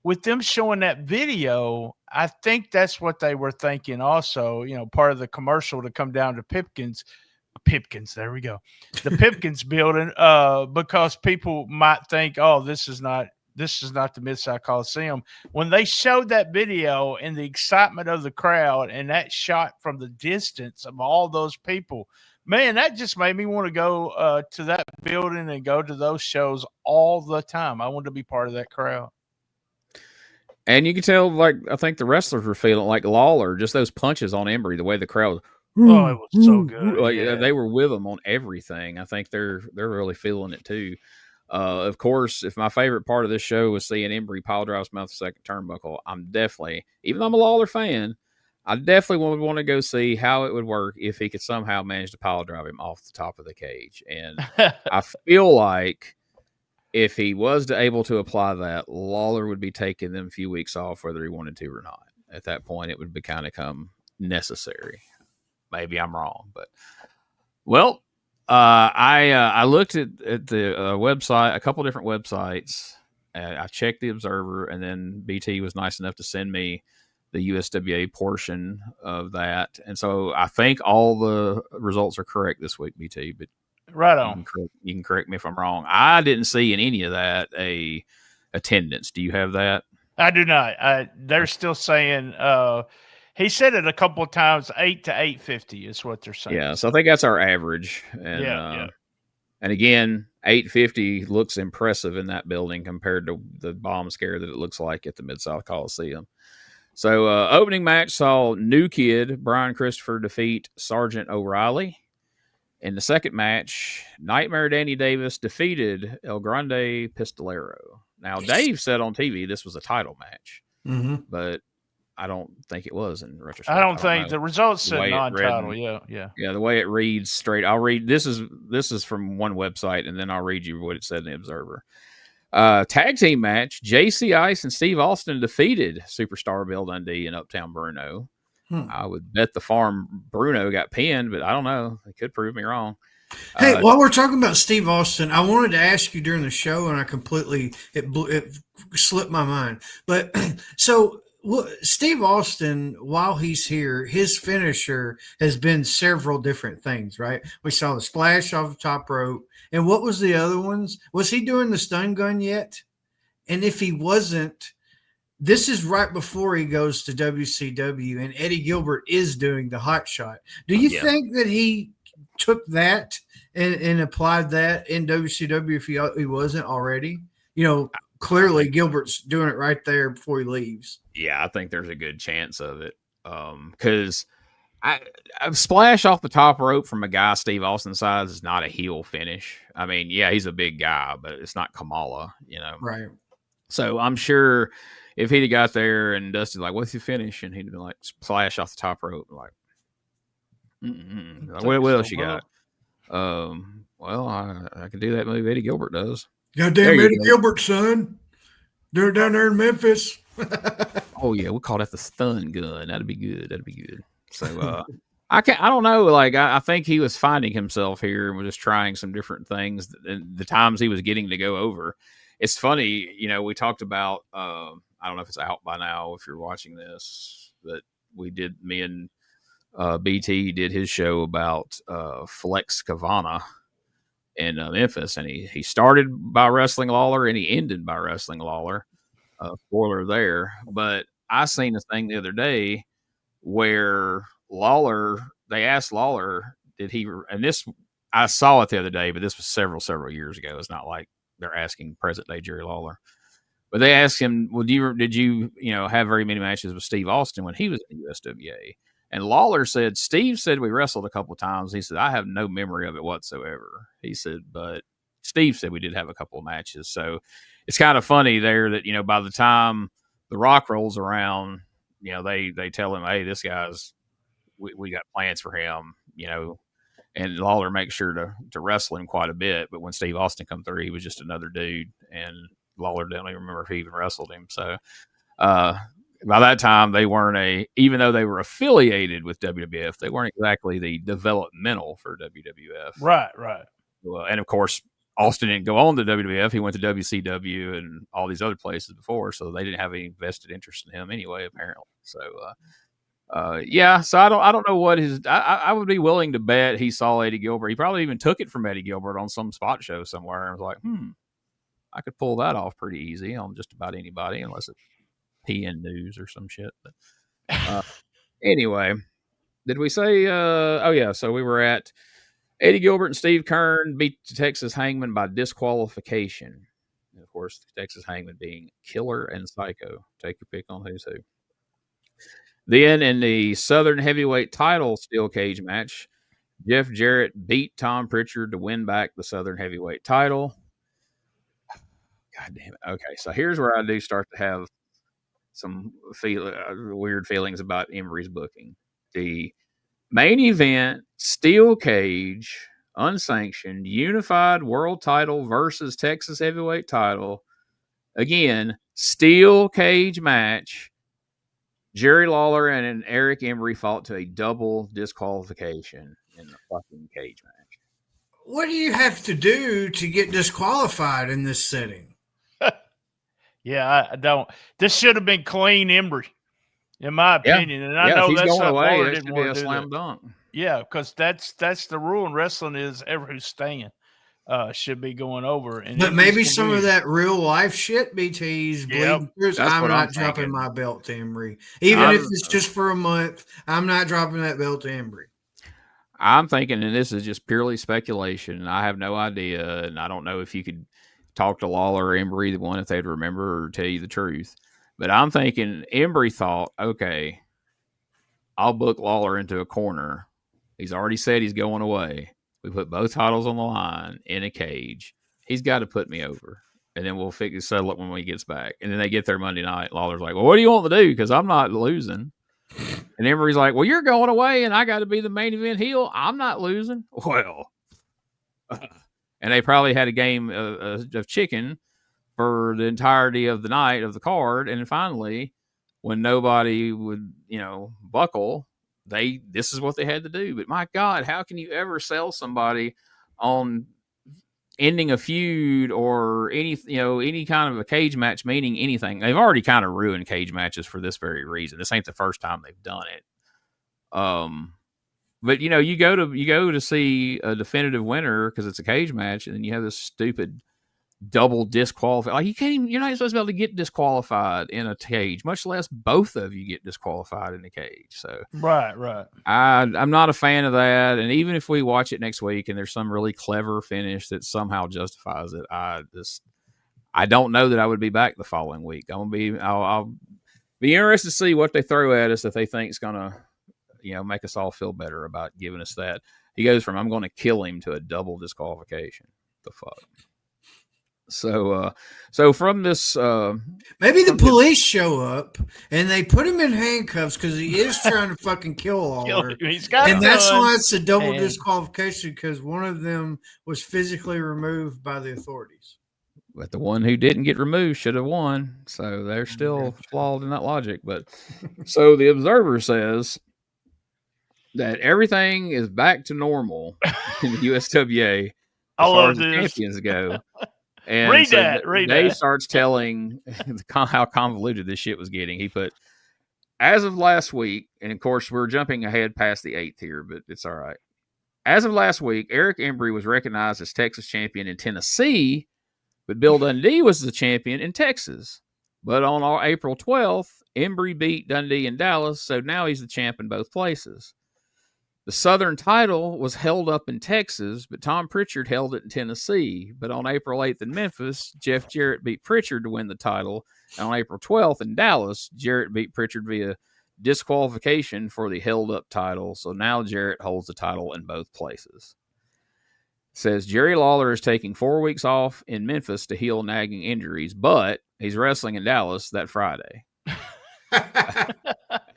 with them showing that video, I think that's what they were thinking. Also, part of the commercial to come down to Pipkins. There we go. The Pipkins building, because people might think, oh, this is not the Mid-South Coliseum. When they showed that video and the excitement of the crowd and that shot from the distance of all those people, man, that just made me want to go to that building and go to those shows all the time. I wanted to be part of that crowd. And you can tell, I think the wrestlers were feeling like Lawler, just those punches on Embry, the way the crowd. Oh, it was so good. They were with them on everything. I think they're really feeling it too. Of course, if my favorite part of this show was seeing Embry pile drive Smith second turnbuckle, I'm definitely, even though I'm a Lawler fan, I definitely would want to go see how it would work if he could somehow manage to pile drive him off the top of the cage. And I feel like if he was able to apply that, Lawler would be taking them a few weeks off, whether he wanted to or not. At that point, it would be kind of come necessary. Maybe I'm wrong, but well, I looked at the website, a couple different websites. I checked the Observer, and then BT was nice enough to send me the USWA portion of that. And so I think all the results are correct this week, BT. But right on. You can correct me if I'm wrong. I didn't see in any of that a attendance. Do you have that? I do not. They're still saying. He said it a couple of times. 8 to 850 is what they're saying. Yeah, so I think that's our average. And, yeah. And again, 850 looks impressive in that building compared to the bomb scare that it looks like at the Mid-South Coliseum. So opening match saw New Kid Brian Christopher defeat Sergeant O'Reilly. In the second match, Nightmare Danny Davis defeated El Grande Pistolero. Now, Dave said on TV this was a title match, but I don't think it was in retrospect. I don't think the results said non-title. Yeah. The way it reads straight. I'll read. This is from one website, and then I'll read you what it said in the Observer. Tag team match: JC Ice and Steve Austin defeated Superstar Bill Dundee and Uptown Bruno. I would bet the farm Bruno got pinned, but I don't know. It could prove me wrong. Hey, while we're talking about Steve Austin, I wanted to ask you during the show, and I it slipped my mind. But so Steve Austin, while he's here, his finisher has been several different things, right? We saw the splash off the top rope. And what was the other ones? Was he doing the stun gun yet? And if he wasn't, this is right before he goes to WCW, and Eddie Gilbert is doing the hot shot. Do you think that he took that and applied that in WCW if he wasn't already? Clearly Gilbert's doing it right there before he leaves. Yeah, I think there's a good chance of it. Because I splash off the top rope from a guy Steve Austin's size is not a heel finish. I mean, yeah, he's a big guy, but it's not Kamala, Right. So I'm sure if he'd have got there and Dusty's like, what's your finish? And he'd be like, splash off the top rope. Like, what else you got? Well, I can do that move Eddie Gilbert does. Goddamn Eddie Gilbert, son. They're down there in Memphis. Oh yeah, we'll call that the stun gun. That'd be good. So I don't know. Like I think he was finding himself here and was just trying some different things. And the times he was getting to go over. It's funny, we talked about. I don't know if it's out by now if you're watching this, but me and BT did his show about Flex Kavana in Memphis, and he started by wrestling Lawler and he ended by wrestling Lawler. Spoiler there, but I seen this thing the other day where they asked Lawler, did he? And this I saw it the other day, but this was several years ago. It's not like they're asking present day Jerry Lawler. But they asked him, well, did you have very many matches with Steve Austin when he was in the USWA? And Lawler said, Steve said we wrestled a couple of times. He said, I have no memory of it whatsoever. He said, but Steve said we did have a couple of matches. So it's kind of funny there that, by the time The Rock rolls around, they tell him, hey, this guy's, we got plans for him, and Lawler makes sure to wrestle him quite a bit. But when Steve Austin come through, he was just another dude, and Lawler didn't even remember if he even wrestled him. So by that time, they weren't even though they were affiliated with WWF, they weren't exactly the developmental for WWF. Right. Well, and of course, Austin didn't go on to WWF. He went to WCW and all these other places before, so they didn't have any vested interest in him anyway, apparently. So, so I don't know what I would be willing to bet he saw Eddie Gilbert. He probably even took it from Eddie Gilbert on some spot show somewhere and was like, I could pull that off pretty easy on just about anybody, unless it's PN News or some shit. But anyway, did we say? So we were at Eddie Gilbert and Steve Kern beat the Texas Hangman by disqualification. And of course, the Texas Hangman being Killer and Psycho. Take your pick on who's who. Then in the Southern Heavyweight title steel cage match, Jeff Jarrett beat Tom Pritchard to win back the Southern Heavyweight title. God damn it. Okay, so here's where I do start to have some weird feelings about Embry's booking. The main event, steel cage, unsanctioned, unified world title versus Texas heavyweight title. Again, steel cage match. Jerry Lawler and Eric Embry fought to a double disqualification in the fucking cage match. What do you have to do to get disqualified in this setting? Yeah, I don't. This should have been clean Embry, in my opinion. And I know if he's that's going not away, Lawler that didn't should be want a to do slam that. dunk. Yeah, because that's the rule in wrestling is ever who's staying should be going over. And But Embry's maybe gonna some be- of that real life shit BT's bleeding through. That's I'm what not I'm dropping thinking. my belt to Embry. Even if it's just for a month, I'm not dropping that belt to Embry. I'm thinking, and this is just purely speculation. I have no idea, and I don't know if you could talk to Lawler or Embry, the one if they'd remember or tell you the truth. But I'm thinking Embry thought, okay, I'll book Lawler into a corner. He's already said he's going away. We put both titles on the line in a cage. He's got to put me over, and then we'll settle it when he gets back. And then they get there Monday night. Lawler's like, well, what do you want to do? Because I'm not losing. And Embry's like, well, you're going away, and I got to be the main event heel. I'm not losing. Well, and they probably had a game of chicken for the entirety of the night of the card. And then finally, when nobody would, buckle, this is what they had to do. But my God, how can you ever sell somebody on ending a feud or any kind of a cage match meaning anything? They've already kind of ruined cage matches for this very reason. This ain't the first time they've done it. But you go to see a definitive winner because it's a cage match, and then you have this stupid double disqualified. Like you're not supposed to be able to get disqualified in a cage, much less both of you get disqualified in the cage. So right. I'm not a fan of that. And even if we watch it next week and there's some really clever finish that somehow justifies it, I don't know that I would be back the following week. I'll be interested to see what they throw at us that they think is gonna make us all feel better about giving us that. He goes from I'm going to kill him to a double disqualification. The fuck. So from this, maybe the police show up and they put him in handcuffs because he is trying to fucking kill Lawler. He's got and that's gun, why it's a double disqualification because one of them was physically removed by the authorities. But the one who didn't get removed should have won. So they're still flawed in that logic. But so the Observer says that everything is back to normal in the USWA as far as the champions go. And read so that. Dave starts telling how convoluted this shit was getting. He put, as of last week, and of course we're jumping ahead past the 8th here, but it's all right. As of last week, Eric Embry was recognized as Texas champion in Tennessee, but Bill Dundee was the champion in Texas. But on April 12th, Embry beat Dundee in Dallas, so now he's the champ in both places. The Southern title was held up in Texas, but Tom Pritchard held it in Tennessee. But on April 8th in Memphis, Jeff Jarrett beat Pritchard to win the title. And on April 12th in Dallas, Jarrett beat Pritchard via disqualification for the held-up title. So now Jarrett holds the title in both places. It says Jerry Lawler is taking 4 weeks off in Memphis to heal nagging injuries, but he's wrestling in Dallas that Friday.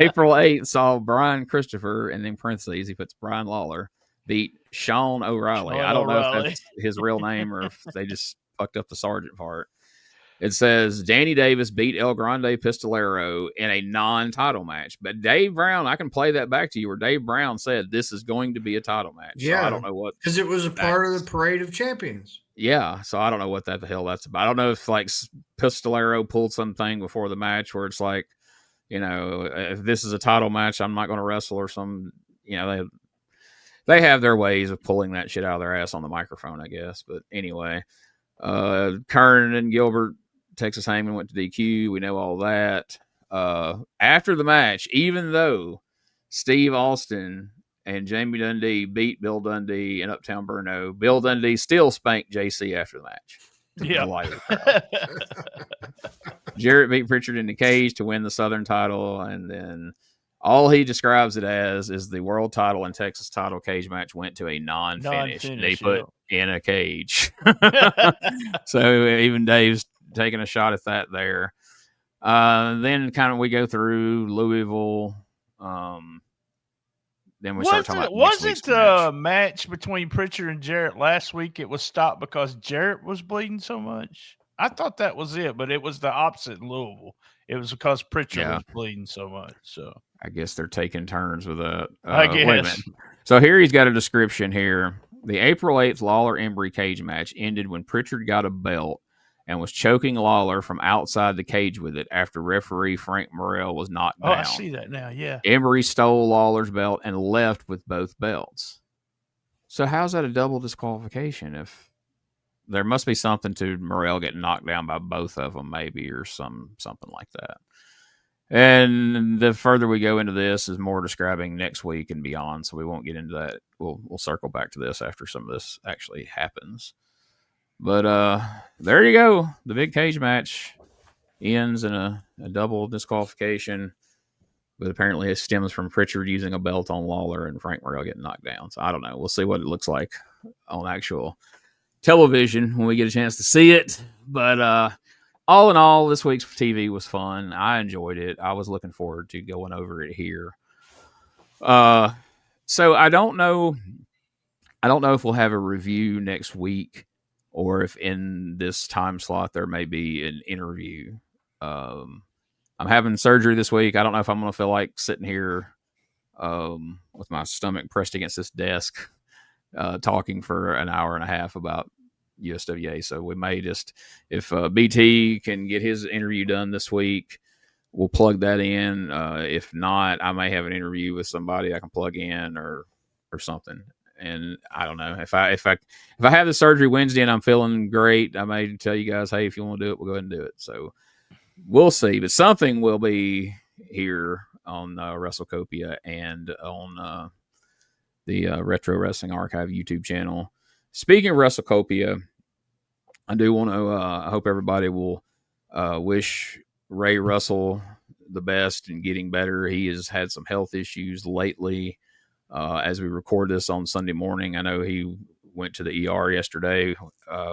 April 8th saw Brian Christopher, and in parentheses, he puts Brian Lawler, beat Sean O'Reilly. I don't know if that's his real name or if they just fucked up the sergeant part. It says Danny Davis beat El Grande Pistolero in a non-title match. But Dave Brown, I can play that back to you, where Dave Brown said this is going to be a title match. Yeah. So I don't know what. Because it was a part of the Parade of Champions. Yeah. So I don't know what the hell that's about. I don't know if like Pistolero pulled something before the match where it's like, if this is a title match, I'm not going to wrestle or some, they have their ways of pulling that shit out of their ass on the microphone, I guess. But anyway, Kern and Gilbert, Texas Hangman went to DQ. We know all that. After the match, even though Steve Austin and Jamie Dundee beat Bill Dundee in Uptown Brno, Bill Dundee still spanked JC after the match. Yeah. Jarrett beat Pritchard in the cage to win the Southern title, and then all he describes it as is the world title and Texas title cage match went to a non-finish. They put in a cage. So even Dave's taking a shot at that there. Then kind of we go through Louisville. Then we start talking about next week's match. Match between Pritchard and Jarrett last week? It was stopped because Jarrett was bleeding so much. I thought that was it, but it was the opposite in Louisville. It was because Pritchard was bleeding so much. So I guess they're taking turns with that. I guess. Wait a minute. So here he's got a description here. The April 8th Lawler-Embry cage match ended when Pritchard got a belt and was choking Lawler from outside the cage with it after referee Frank Morrell was knocked down. I see that now, yeah. Embry stole Lawler's belt and left with both belts. So how's that a double disqualification? If there must be something to Morrell getting knocked down by both of them, maybe, or something like that. And the further we go into this is more describing next week and beyond, so we won't get into that. We'll circle back to this after some of this actually happens. But there you go. The big cage match ends in a double disqualification, but apparently it stems from Pritchard using a belt on Lawler and Frank Morrell getting knocked down. So I don't know. We'll see what it looks like on actual television when we get a chance to see it. But all in all, this week's TV was fun. I enjoyed it. I was looking forward to going over it here. So I don't know if we'll have a review next week or if in this time slot there may be an interview. I'm having surgery this week. I don't know if I'm going to feel like sitting here with my stomach pressed against this desk talking for an hour and a half about USWA. So we may just, if BT can get his interview done this week, we'll plug that in. If not, I may have an interview with somebody I can plug in or something. And I don't know if I have the surgery Wednesday and I'm feeling great, I may tell you guys, hey, if you want to do it, we'll go ahead and do it. So we'll see, but something will be here on WrestleCopia and on the Retro Wrestling Archive YouTube channel. Speaking of WrestleCopia, I do want to, I hope everybody will wish Ray Russell the best in getting better. He has had some health issues lately. As we record this on Sunday morning, I know he went to the ER yesterday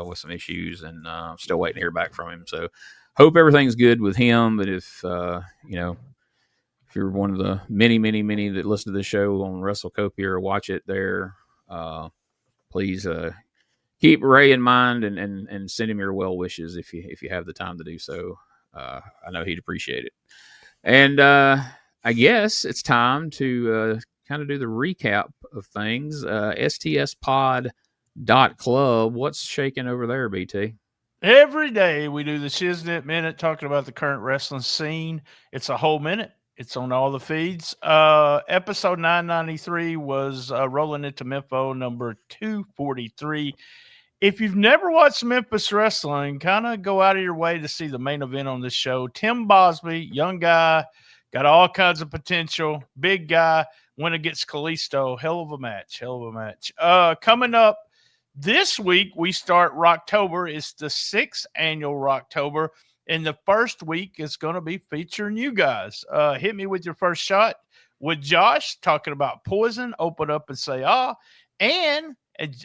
with some issues, and I'm still waiting to hear back from him. So hope everything's good with him. But if, if you're one of the many that listen to this show on WrestleCopia or watch it there, please keep Ray in mind and send him your well wishes if you have the time to do so. I know he'd appreciate it. And I guess it's time to kind of do the recap of things. STSpod.club. What's shaking over there, BT? Every day we do the Shiznit Minute talking about the current wrestling scene. It's a whole minute. It's on all the feeds. Episode 993 was Rolling into Memphis, number 243. If you've never watched Memphis wrestling, kind of go out of your way to see the main event on this show. Tim Bosby, young guy, got all kinds of potential, big guy, went against Kalisto. Hell of a match. Coming up this week, we start Rocktober. It's the 6th annual Rocktober. And the first week is going to be featuring you guys. Hit me with your first shot with Josh talking about Poison. Open up and say, And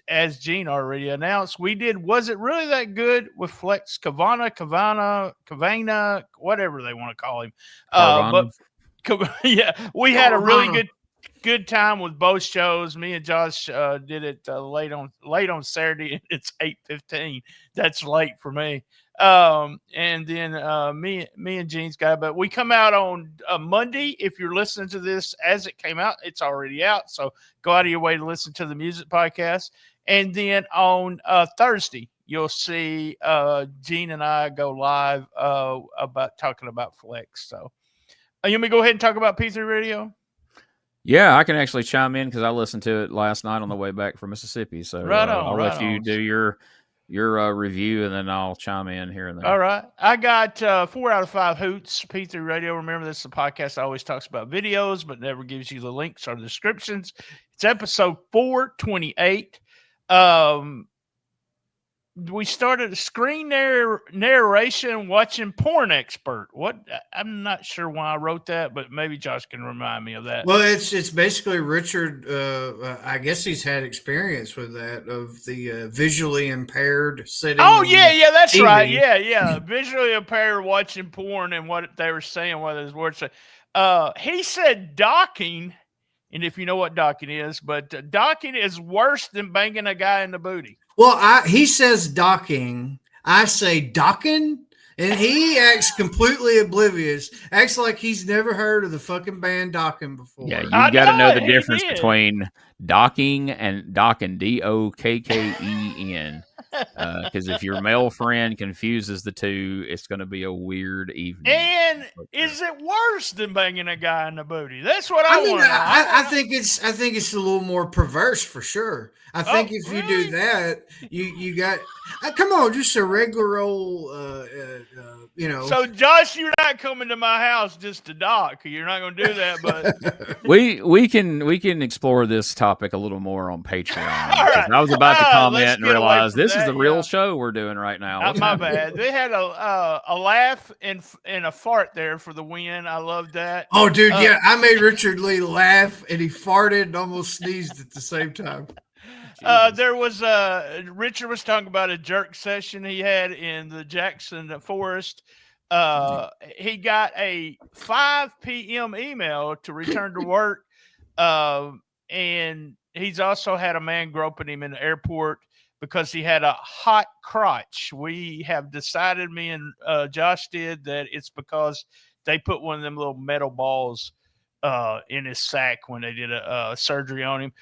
as Gene already announced, we did Was It Really That Good with Flex Cavana, whatever they want to call him. We had a really good time with both shows. Me and Josh did it late on Saturday, and it's 8:15. That's late for me. And then me and Gene's guy, but we come out on Monday. If you're listening to this as it came out, it's already out. So go out of your way to listen to the music podcast. And then on Thursday, you'll see Gene and I go live about talking about Flex. So you want me to go ahead and talk about P3 Radio? Yeah, I can actually chime in because I listened to it last night on the way back from Mississippi. So I'll let you do your review, and then I'll chime in here and there. All right. I got 4 out of 5 hoots, P3 Radio. Remember, this is a podcast that always talks about videos, but never gives you the links or the descriptions. It's episode 428. we started a screen narration watching Porn Expert. What? I'm not sure why I wrote that, but maybe Josh can remind me of that. Well, it's basically Richard. I guess he's had experience with that of the visually impaired sitting. Oh yeah, that's TV. right. Yeah, visually impaired watching porn and what they were saying, what his words say. He said docking, and if you know what docking is, but docking is worse than banging a guy in the booty. Well, he says docking. I say docking, and he acts completely oblivious. Acts like he's never heard of the fucking band Docking before. Yeah, you got to know the difference between docking and docking, DOKKEN. Because if your male friend confuses the two, it's going to be a weird evening. And is it worse than banging a guy in the booty? That's what I want. I think it's a little more perverse for sure. I think if you do that, you got come on, just a regular old So Josh, you're not coming to my house just to dock. You're not going to do that, but we can explore this topic a little more on Patreon. Right. I was about to comment and realize this is that, the real show we're doing right now. My bad. They had a laugh and a fart there for the win. I love that. Oh, dude, yeah, I made Richard Lee laugh, and he farted and almost sneezed at the same time. There was Richard was talking about a jerk session he had in the Jackson Forest. He got a 5 p.m. email to return to work, and he's also had a man groping him in the airport because he had a hot crotch. We have decided, me and Josh did, that it's because they put one of them little metal balls in his sack when they did a surgery on him.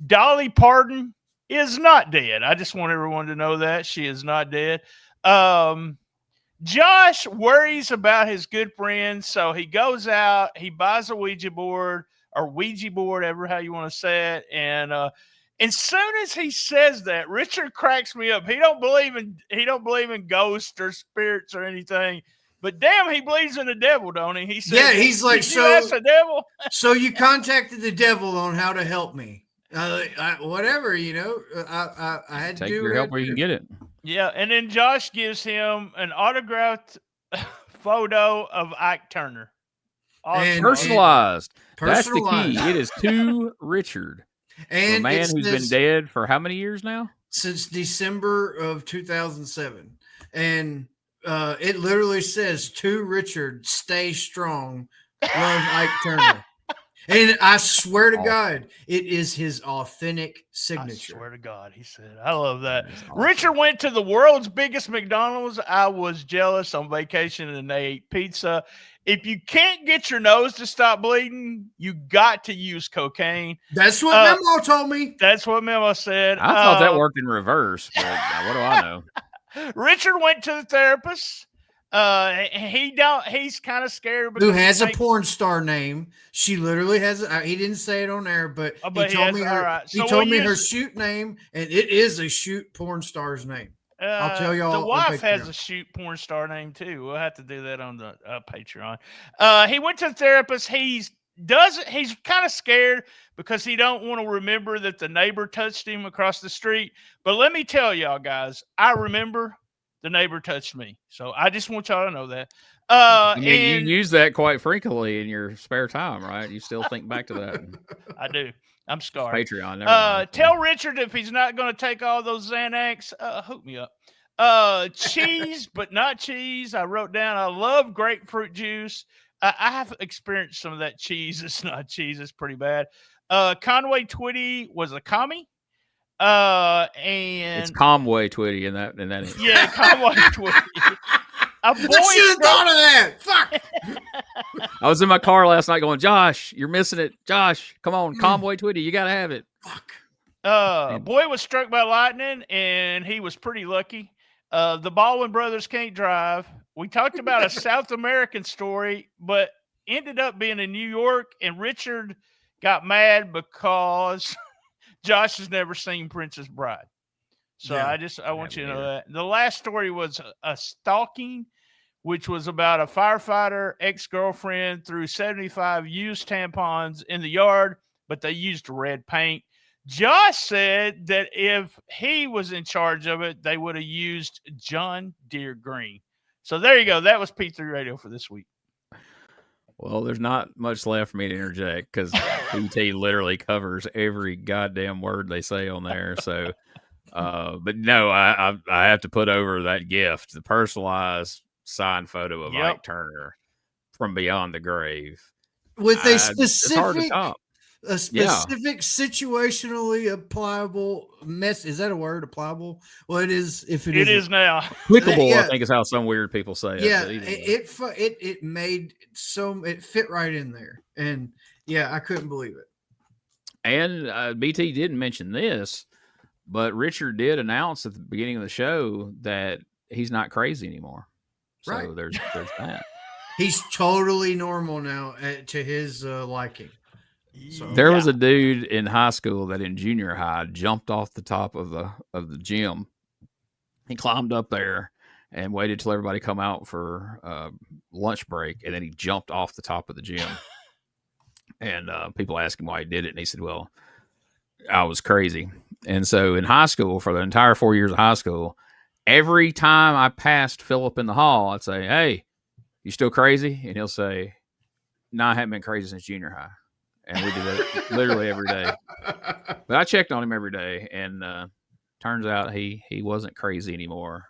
Dolly Parton is not dead. I just want everyone to know that she is not dead. Josh worries about his good friends, so he goes out, he buys a Ouija board, ever how you want to say it, and as soon as he says that, Richard cracks me up. He don't believe in ghosts or spirits or anything, but damn, he believes in the devil, don't he? He says, yeah, he's like, so that's the devil. So you contacted the devil on how to help me. Whatever, I had to do your help where you can get it. Yeah, and then Josh gives him an autographed photo of Ike Turner. Awesome. Personalized. That's the key. It is to Richard. And a man who's been dead for how many years now? Since December of 2007. And it literally says, to Richard, stay strong, love Ike Turner. And I swear to God, it is his authentic signature. I swear to God, he said. I love that. Awesome. Richard went to the world's biggest McDonald's. I was jealous on vacation, and they ate pizza. If you can't get your nose to stop bleeding, you got to use cocaine. That's what Memo told me. That's what Memo said. I thought that worked in reverse, but what do I know? Richard went to the therapist. He's kind of scared. Who has a porn star name? She literally has. He didn't say it on air, but he told me her. Right. He told me her shoot name, and it is a shoot porn star's name. I'll tell y'all. The wife has a shoot porn star name too. We'll have to do that on the Patreon. He went to the therapist. He's kind of scared because he don't want to remember that the neighbor touched him across the street. But let me tell y'all guys, I remember. The neighbor touched me. So I just want y'all to know that. You use that quite frequently in your spare time, right? You still think back to that. I do. I'm scarred. Patreon. Tell Richard if he's not going to take all those Xanax, hook me up. Cheese, but not cheese. I wrote down, I love grapefruit juice. I have experienced some of that cheese. It's not cheese. It's pretty bad. Conway Twitty was a commie. And it's Conway Twitty in that. Yeah, Conway Twitty. I should have thought of that. Fuck. I was in my car last night going, Josh, you're missing it. Josh, come on, Conway Twitty, you gotta have it. Fuck. Boy was struck by lightning, and he was pretty lucky. The Baldwin brothers can't drive. We talked about a South American story, but ended up being in New York, and Richard got mad because Josh has never seen Princess Bride. So yeah, I want you to know that. The last story was a stalking, which was about a firefighter ex-girlfriend threw 75 used tampons in the yard, but they used red paint. Josh said that if he was in charge of it, they would have used John Deere Green. So there you go. That was P3 Radio for this week. Well, there's not much left for me to interject because BT literally covers every goddamn word they say on there. So, but no, I have to put over that gift, the personalized signed photo of Ike Turner from Beyond the Grave. With a it's hard to specific, top. Situationally applicable mess. Is that a word? Applicable? Well, it is. If it is now. Applicable, I think is how some weird people say it. Yeah, it made it fit right in there, and I couldn't believe it. And BT didn't mention this, but Richard did announce at the beginning of the show that he's not crazy anymore. So there's that. He's totally normal now to his liking. So, there was a dude in high school that in junior high jumped off the top of the gym. He climbed up there and waited till everybody come out for lunch break, and then he jumped off the top of the gym. And people asked him why he did it, and he said, "Well, I was crazy." And so in high school, for the entire 4 years of high school, every time I passed Philip in the hall, I'd say, "Hey, you still crazy?" And he'll say, "No, I haven't been crazy since junior high." And we did it literally every day. But I checked on him every day, and turns out he wasn't crazy anymore.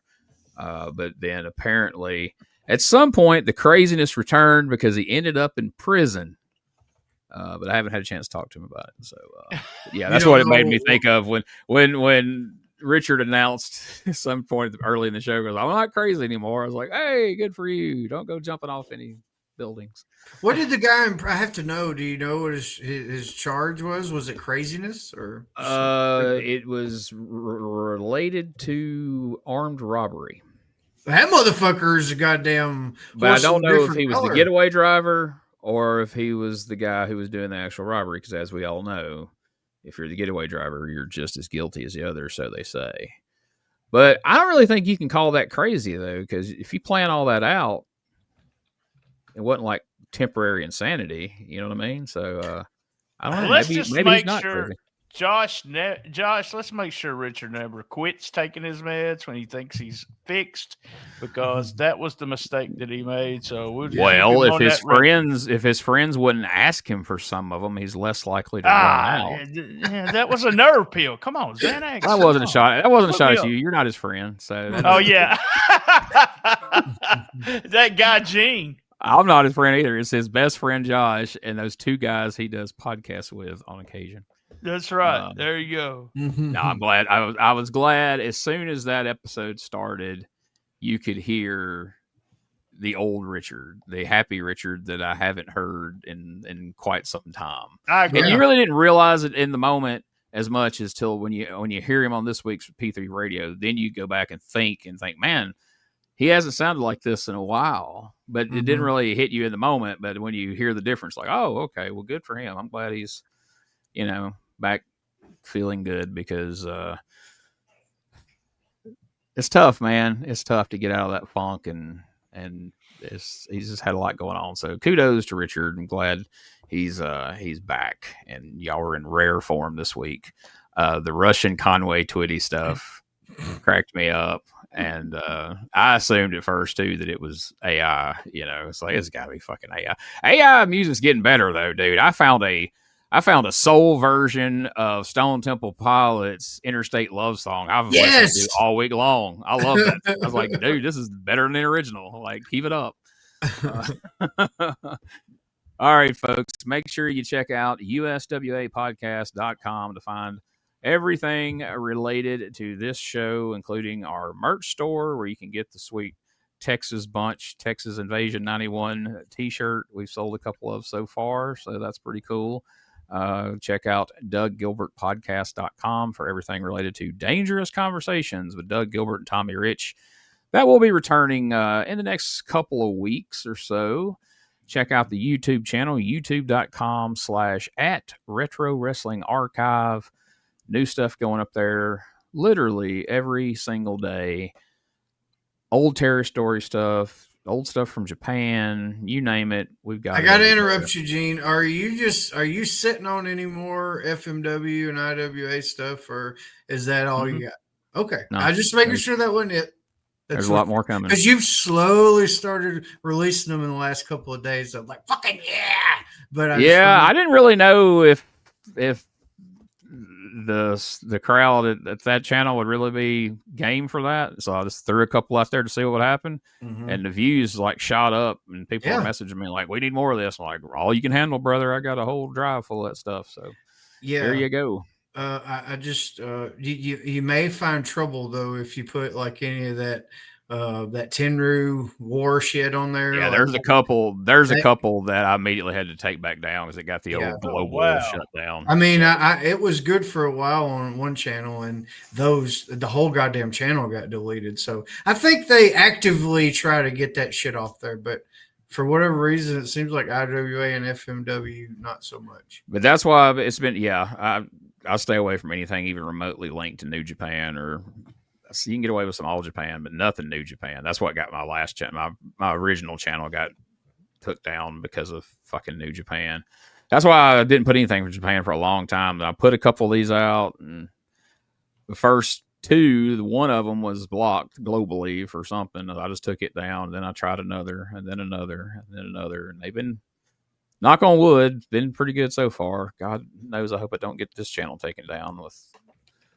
But then apparently at some point the craziness returned because he ended up in prison. But I haven't had a chance to talk to him about it. So that's what it made me think of when Richard announced at some point early in the show, goes, "I'm not crazy anymore." I was like, "Hey, good for you. Don't go jumping off any buildings." What did the guy? I have to know. Do you know what his charge was? Was it craziness or? It was related to armed robbery. That motherfucker is a goddamn. But I don't know if he was the getaway driver or if he was the guy who was doing the actual robbery. Because as we all know, if you're the getaway driver, you're just as guilty as the other, so they say. But I don't really think you can call that crazy though, because if you plan all that out, it wasn't like temporary insanity, you know what I mean? So I don't know. Let's maybe just he's make not sure, crazy. Josh. Let's make sure Richard never quits taking his meds when he thinks he's fixed, because that was the mistake that he made. So well, if his friends wouldn't ask him for some of them, he's less likely to run out. Yeah, that was a nerve pill. Come on, Xanax. That wasn't a shot. That wasn't a shot at you. You're not his friend. So. Yeah, that guy Gene. I'm not his friend either. It's his best friend, Josh, and those two guys he does podcasts with on occasion. That's right. There you go. No, I'm glad. I was glad as soon as that episode started, you could hear the old Richard, the happy Richard that I haven't heard in quite some time. I agree. And you really didn't realize it in the moment as much as till when you hear him on this week's P3 Radio. Then you go back and think, man, he hasn't sounded like this in a while, but it didn't really hit you in the moment. But when you hear the difference, like, oh, okay, well, good for him. I'm glad he's, back feeling good, because it's tough, man. It's tough to get out of that funk, and he's just had a lot going on. So kudos to Richard. I'm glad he's back, and y'all were in rare form this week. The Russian Conway Twitty stuff cracked me up. And I assumed at first too that it was AI. It's like, it's got to be fucking AI. AI music's getting better though, dude. I found a soul version of Stone Temple Pilots' "Interstate Love Song." I've listened to all week long. I love that. I was like, dude, this is better than the original. Like, keep it up. All right, folks. Make sure you check out USWApodcast.com to find everything related to this show, including our merch store, where you can get the sweet Texas Bunch, Texas Invasion 91 t-shirt. We've sold a couple of so far, so that's pretty cool. Check out DougGilbertPodcast.com for everything related to Dangerous Conversations with Doug Gilbert and Tommy Rich. That will be returning in the next couple of weeks or so. Check out the YouTube channel, youtube.com/@Retro Wrestling Archive. New stuff going up there literally every single day. Old Terror Story stuff, old stuff from Japan, you name it. We've got. I got to interrupt you, Gene. Are you sitting on any more FMW and IWA stuff, or is that all you got? Okay, no, I just making sure that wasn't it. There's a lot more coming because you've slowly started releasing them in the last couple of days. I'm like, fucking yeah! But I didn't really know if the crowd at that channel would really be game for that, so I just threw a couple out there to see what would happen, and the views like shot up, and people were messaging me like, "We need more of this." I'm like, "All you can handle, brother. I got a whole drive full of that stuff." So there you go. I just you may find trouble though if you put like any of that Tenru war shit on there. Yeah, like, there's a couple that I immediately had to take back down because it got the old global shut down. I mean, it was good for a while on one channel, and the whole goddamn channel got deleted. So I think they actively try to get that shit off there, but for whatever reason, it seems like IWA and FMW not so much. But that's why it's been I stay away from anything even remotely linked to New Japan, or so you can get away with some All Japan, but nothing New Japan. That's what got my last channel. My original channel got took down because of fucking New Japan. That's why I didn't put anything from Japan for a long time. I put a couple of these out, and the first two, one of them was blocked globally for something. I just took it down. Then I tried another, and then another, and then another, and they've been, knock on wood, been pretty good so far. God knows, I hope I don't get this channel taken down with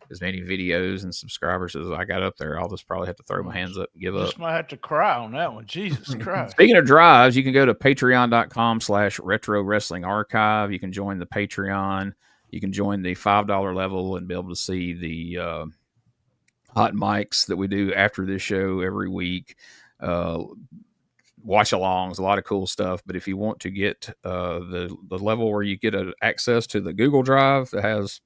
as many videos and subscribers as I got up there. I'll just probably have to throw my hands up and give up. Just might have to cry on that one. Jesus Christ. Speaking of drives, you can go to patreon.com/retro wrestling archive. You can join the Patreon. You can join the $5 level and be able to see the hot mics that we do after this show every week. Watch alongs, a lot of cool stuff. But if you want to get the level where you get access to the Google Drive that has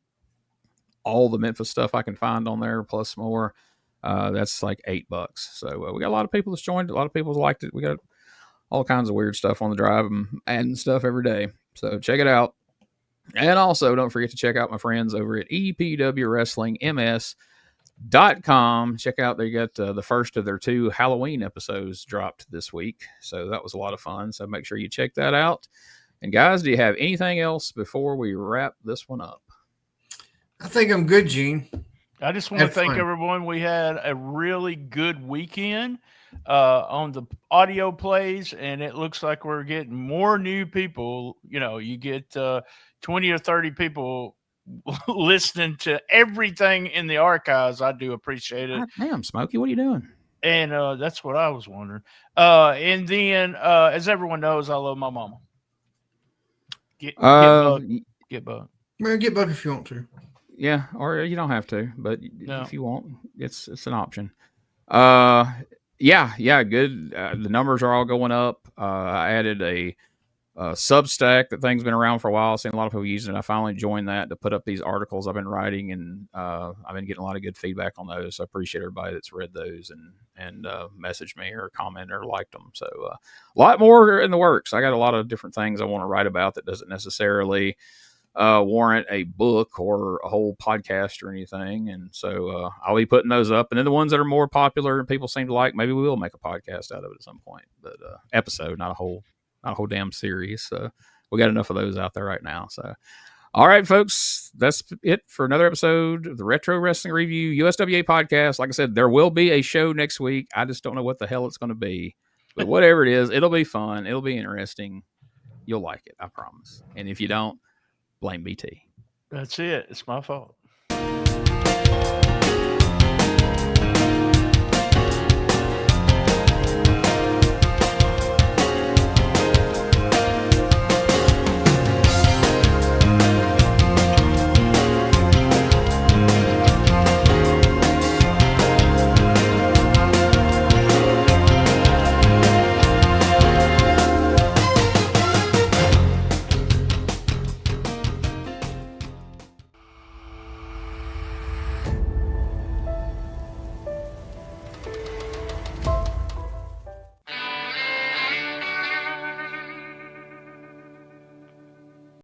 all the Memphis stuff I can find on there, plus more, that's like $8. So we got a lot of people that's joined. A lot of people liked it. We got all kinds of weird stuff on the drive and adding stuff every day. So check it out. And also don't forget to check out my friends over at EPWWrestlingMS.com. Check out, they got the first of their 2 Halloween episodes dropped this week. So that was a lot of fun. So make sure you check that out. And guys, do you have anything else before we wrap this one up? I think I'm good, Gene. I just want to thank everyone. We had a really good weekend on the audio plays, and it looks like we're getting more new people. You know, you get 20 or 30 people listening to everything in the archives. I do appreciate it. Damn, Smokey, what are you doing? And that's what I was wondering. And then, as everyone knows, I love my mama. Get Buck. Man, get Buck if you want to. Yeah, or you don't have to, but if you want, it's an option. Yeah, good. The numbers are all going up. I added a Substack. That thing's been around for a while. I've seen a lot of people using it. I finally joined that to put up these articles I've been writing, and I've been getting a lot of good feedback on those. So I appreciate everybody that's read those and messaged me or commented or liked them. So a lot more in the works. I got a lot of different things I want to write about that doesn't necessarily warrant a book or a whole podcast or anything. And so I'll be putting those up. And then the ones that are more popular and people seem to like, maybe we will make a podcast out of it at some point. But episode, not a whole damn series. So we got enough of those out there right now. So, all right, folks, that's it for another episode of the Retro Wrestling Review USWA podcast. Like I said, there will be a show next week. I just don't know what the hell it's going to be. But whatever it is, it'll be fun. It'll be interesting. You'll like it, I promise. And if you don't, blame BT. That's it. It's my fault.